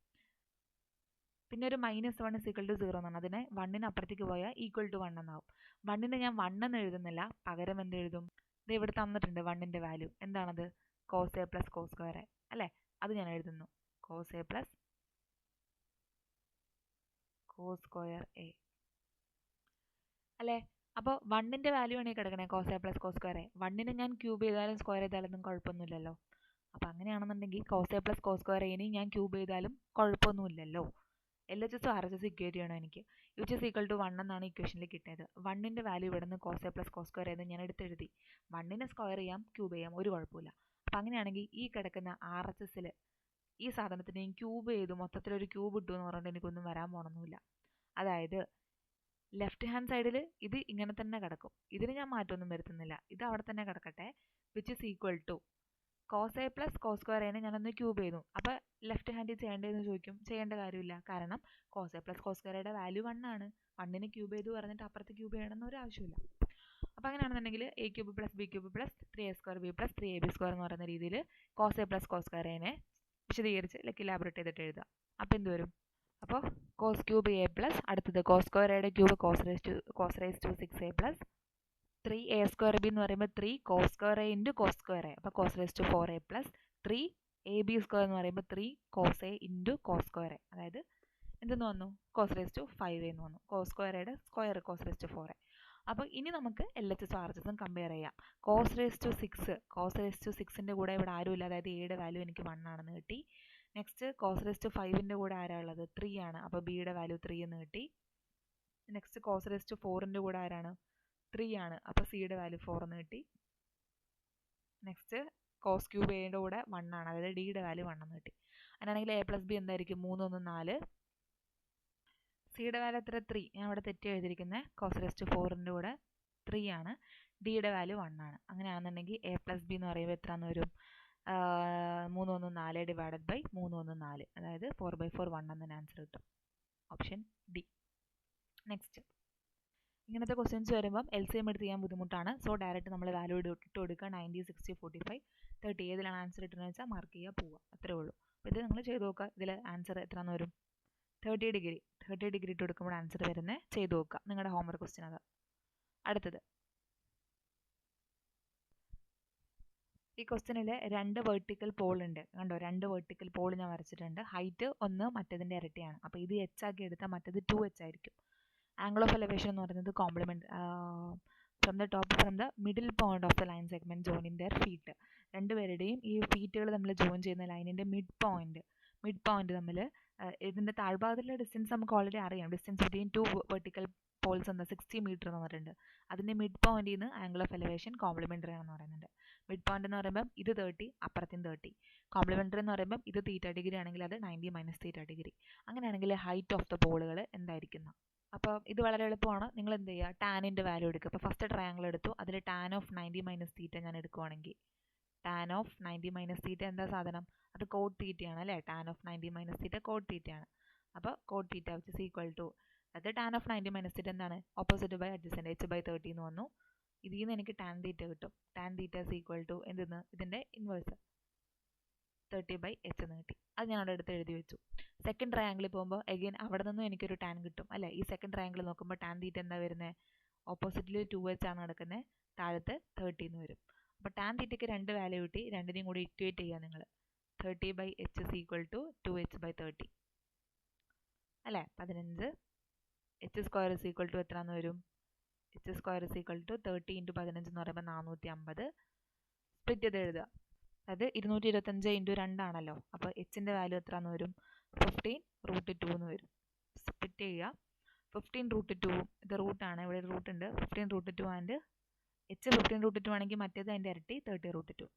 S1: പിന്നെ ഒരു -1 = 0 എന്നാണ്. അതിനെ 1ന് അപ്പുറത്തേക്ക് പോയാൽ =1 എന്നാവും. 1ന് ഞാൻ 1 എന്ന് എഴുതുന്നില്ല, പകരം എന്ത് എഴുതും? ഇത് ഇവിടെ തന്നിട്ടുണ്ട് 1ന്റെ വാല്യൂ. എന്താണത്? cos A + cos സ്ക്വയർ അല്ലേ? അത് ഞാൻ എഴുതുന്നു. cos A + cos square A അല്ലേ? അപ്പോൾ വണ്ണിൻ്റെ വാല്യൂ ആണ് ഈ കിടക്കണേ cos A plus cos square a. വണ്ണിനെ ഞാൻ ക്യൂബ് ചെയ്താലും സ്ക്വയർ ചെയ്താലൊന്നും കുഴപ്പമൊന്നുമില്ലല്ലോ. അപ്പോൾ അങ്ങനെയാണെന്നുണ്ടെങ്കിൽ cos A plus cos square എനെ ഞാൻ ക്യൂബ് ചെയ്താലും കുഴപ്പമൊന്നുമില്ലല്ലോ. LHS RHS ഇക്വേറ്റ് ചെയ്യണം എനിക്ക്. വിച്ച് ഇസ് ഈക്വൽ ടു 1 എന്നാണ് ഇക്വേഷനിൽ കിട്ടിയത്. വണ്ണിൻ്റെ വാല്യൂ ഇവിടെ നിന്ന് cos A plus cos square എന്ന് ഞാൻ എടുത്തെഴുതി. വണ്ണിനെ സ്ക്വയർ ചെയ്യാം, ക്യൂബ് ചെയ്യാം, ഒരു കുഴപ്പമില്ല. അപ്പം അങ്ങനെയാണെങ്കിൽ ഈ കിടക്കുന്ന RHSൽ ഈ സാധനത്തിന് ക്യൂബ് ചെയ്തു മൊത്തത്തിലൊരു ക്യൂബ് ഇട്ടു എന്ന് പറഞ്ഞിട്ട് എനിക്കൊന്നും വരാൻ പോകണമെന്നില്ല. അതായത് ലെഫ്റ്റ് ഹാൻഡ് സൈഡിൽ ഇത് ഇങ്ങനെ തന്നെ കിടക്കും. ഇതിന് ഞാൻ മാറ്റമൊന്നും വരുത്തുന്നില്ല, ഇത് അവിടെ തന്നെ കിടക്കട്ടെ. Which is equal to cos A plus cos square എനെ ഞാനൊന്ന് ക്യൂബ് ചെയ്തു. അപ്പോൾ ലെഫ്റ്റ് ഹാൻഡിൽ ചെയ്യേണ്ടതെന്ന് ചോദിക്കും, ചെയ്യേണ്ട കാര്യമില്ല. കാരണം കോസ് എ പ്ലസ് കോസ് സ്ക്വയറുടെ വാല്യൂ 1 ആണ്. 1നെ ക്യൂബ് ചെയ്തു പറഞ്ഞിട്ട് അപ്പുറത്ത് ക്യൂബ് ചെയ്യണമെന്ന് ഒരു ആവശ്യമില്ല. അപ്പോൾ അങ്ങനെയാണെന്നുണ്ടെങ്കിൽ a cube plus b cube plus 3a square b plus 3ab square എന്ന് പറയുന്ന രീതിയിൽ cos A plus cos square എനെ വിശദീകരിച്ച് ഇലാബറേറ്റ് ചെയ്തിട്ട് എഴുതുക. അപ്പോൾ എന്ത് വരും? അപ്പോൾ കോസ് ക്യൂബ് എ പ്ലസ് അടുത്തത് കോസ് സ്ക്വയർ എയുടെ cube cos raise to 6a plus 3a square b എന്ന് പറയുമ്പോൾ 3 cos square a into cos square a. അപ്പോൾ cos raise to 4a plus 3ab square എന്ന് പറയുമ്പോൾ 3 cos A into cos square A. അതായത് എന്തെന്ന് വന്നു? Cos raise to 5a എന്ന് വന്നു. കോസ് സ്ക്വയർ എയുടെ square cos raise to 4a. അപ്പോൾ ഇനി നമുക്ക് LHS RHSും കമ്പയർ ചെയ്യാം. കോസ് റേസ് ടു 6ൻ്റെ കൂടെ ഇവിടെ ആരുമില്ല, അതായത് എയുടെ വാല്യൂ എനിക്ക് 1 ആണെന്ന് കിട്ടി. നെക്സ്റ്റ് കോസ് റേസ് ടു 5ൻ്റെ കൂടെ ആരാ ഉള്ളത്? 3 ആണ്. അപ്പോൾ ബിയുടെ വാല്യൂ 3 എന്ന് കിട്ടി. നെക്സ്റ്റ് കോസ് റേസ് ടു 4ൻ്റെ കൂടെ ആരാണ്? 3 ആണ്. അപ്പോൾ സിയുടെ വാല്യൂ 4 എന്ന് കിട്ടി. നെക്സ്റ്റ് കോസ് ക്യൂബ് എയുടെ കൂടെ 1 ആണ്, അതായത് ഡിയുടെ വാല്യൂ 1 എന്ന് കിട്ടി. അങ്ങനെയാണെങ്കിൽ a പ്ലസ് ബി എന്തായിരിക്കും? 3 1 4. സിയുടെ വാല്യൂ എത്ര? 3. ഞാൻ ഇവിടെ തെറ്റി എഴുതിയിരിക്കുന്നത് കോസ് റേസ് ടു 4ൻ്റെ കൂടെ 3 ആണ്. ഡിയുടെ വാല്യൂ 1 ആണ്. അങ്ങനെയാണെന്നുണ്ടെങ്കിൽ a പ്ലസ് ബി എന്ന് പറയുമ്പോൾ എത്രയെന്ന് വരും? 3 1 4 ഡിവൈഡഡ് ബൈ 3 1 4, അതായത് 4/4 1 എന്നതിന് ആൻസർ കിട്ടും. Option D. നെക്സ്റ്റ് ഇങ്ങനത്തെ ക്വസ്റ്റ്യൻസ് വരുമ്പം LCM എടുത്ത് ചെയ്യാൻ ബുദ്ധിമുട്ടാണ്. സോ ഡയറക്റ്റ് നമ്മൾ വാല്യൂ ഇട്ട് കൊടുക്കുക. 90 60 45 30 ഏതിലാണ് ആൻസർ ഇട്ടെന്ന് വെച്ചാൽ മാർക്ക് ചെയ്യുക, പോവുക, അത്രേ ഉള്ളൂ. അപ്പോൾ ഇത് നിങ്ങൾ ചെയ്ത് നോക്കുക. ഇതിൽ ആൻസർ എത്രയെന്ന് വരും? 30 ഡിഗ്രി ഇട്ട് കൊടുക്കുമ്പോൾ ആൻസർ വരുന്നത് ചെയ്ത് നോക്കുക. നിങ്ങളുടെ ഹോംവർക്ക് ക്വസ്റ്റ്യൻ അത്. അടുത്തത് ഈ ക്വസ്റ്റ്യനിൽ 2 വെർട്ടിക്കൽ പോൾ ഉണ്ട്. കണ്ടോ? 2 വെർട്ടിക്കൽ പോൾ ഞാൻ വരച്ചിട്ടുണ്ട്. ഹൈറ്റ് 1 മറ്റേതിൻ്റെ ഇരട്ടിയാണ്. അപ്പോൾ ഇത് h ആക്കി എടുത്താൽ മറ്റേത് 2h ആയിരിക്കും. ആംഗിൾ ഓഫ് എലവേഷൻ എന്ന് പറയുന്നത് complement from the top from the middle point of the line segment joining their feet. രണ്ടുപേരുടെയും ഈ ഫീറ്റുകൾ തമ്മിൽ ജോയിൻ ചെയ്യുന്ന ലൈനിൻ്റെ മിഡ് പോയിന്റ് തമ്മിൽ ഇതിൻ്റെ താഴ്ഭാഗത്തുള്ള ഡിസ്റ്റൻസ് നമുക്ക് ഓൾറെഡി അറിയാം. ഡിസ്റ്റൻസ് ബിറ്റ്വീൻ 2 വെർട്ടിക്കൽ പോൾസ് എന്താ? 60 മീറ്റർ എന്ന് പറഞ്ഞിട്ടുണ്ട്. അതിൻ്റെ മിഡ് പോയിന്റിൽ നിന്ന് ആംഗിൾ ഓഫ് എലവേഷൻ കോംപ്ലിമെൻ്ററി ആണെന്ന് പറയുന്നുണ്ട്. മിഡ് പോയിന്റ് എന്ന് പറയുമ്പം ഇത് 30, അപ്പുറത്തും 30. കോംപ്ലിമെൻ്ററി എന്ന് പറയുമ്പം ഇത് θ ഡിഗ്രി ആണെങ്കിൽ അത് 90 മൈനസ് θ ഡിഗ്രി. അങ്ങനെയാണെങ്കിൽ ഹൈറ്റ് ഓഫ് ദ പോളുകൾ എന്തായിരിക്കും? അപ്പോൾ ഇത് വളരെ എളുപ്പമാണ്. നിങ്ങൾ എന്ത് ചെയ്യുക? ടാനിൻ്റെ വാല്യൂ എടുക്കുക. അപ്പോൾ ഫസ്റ്റ് ട്രയാങ്കിൾ എടുത്തു, അതിൽ ടാൻ ഓഫ് 90 മൈനസ് θ ഞാൻ എടുക്കുവാണെങ്കിൽ ടാൻ ഓഫ് 90 മൈനസ് θ എന്താ സാധനം? അത് കോട്ട് തീറ്റയാണ് അല്ലേ? ടാൻ ഓഫ് 90 മൈനസ് θ കോട്ട് തീറ്റയാണ്. അപ്പോൾ cot theta which is equal to, അത് ടാൻ ഓഫ് 90 മൈനസ് θ എന്താണ്? ഓപ്പോസിറ്റ് ബൈ അഡ്ജസൻറ്റ് h/30 എന്ന് വന്നു. ഇതിൽ നിന്ന് എനിക്ക് ടാൻ തീറ്റ കിട്ടും. Tan theta is equal to എന്തെന്ന്? ഇതിൻ്റെ ഇൻവേഴ്സ് 30/h എന്ന് കിട്ടി. അത് ഞാൻ അവിടെ എടുത്ത് എഴുതി വെച്ചു. സെക്കൻഡ് ട്രയാങ്കിളിൽ പോകുമ്പോൾ അഗൈൻ അവിടെ നിന്നും എനിക്കൊരു ടാൻ കിട്ടും അല്ലേ? ഈ സെക്കൻഡ് ട്രയാങ്കിൾ നോക്കുമ്പോൾ ടാൻ തീറ്റ എന്താ വരുന്നത്? ഓപ്പോസിറ്റിൽ 2h ആണ് നടക്കുന്നത്, താഴത്ത് 30 എന്ന് വരും. അപ്പോൾ ടാൻ തീറ്റയ്ക്ക് 2 വാല്യൂ കിട്ടി. രണ്ടിനെയും കൂടി ഇക്വേറ്റ് ചെയ്യുക നിങ്ങൾ. 30/h is equal to 2h/30 അല്ലേ? 15. h square is equal to എത്രയെന്ന് വരും? h square is equal to 30 × 15 എന്ന് പറയുമ്പോൾ 450. സ്പ്ലിറ്റ് ചെയ്ത് എഴുതുക. അത് 225 × 2 ആണല്ലോ. അപ്പോൾ എച്ചിൻ്റെ വാല്യൂ എത്രയെന്ന് വരും? 15√2 എന്ന് വരും. സ്പ്ലിറ്റ് ചെയ്യുക. 15√2 ഇത് റൂട്ടാണ്, ഇവിടെ റൂട്ട് ഉണ്ട്. 15√2 ആൻഡ് h 15√2 ആണെങ്കിൽ മറ്റേത് അതിൻ്റെ ഇരട്ടി 30√2.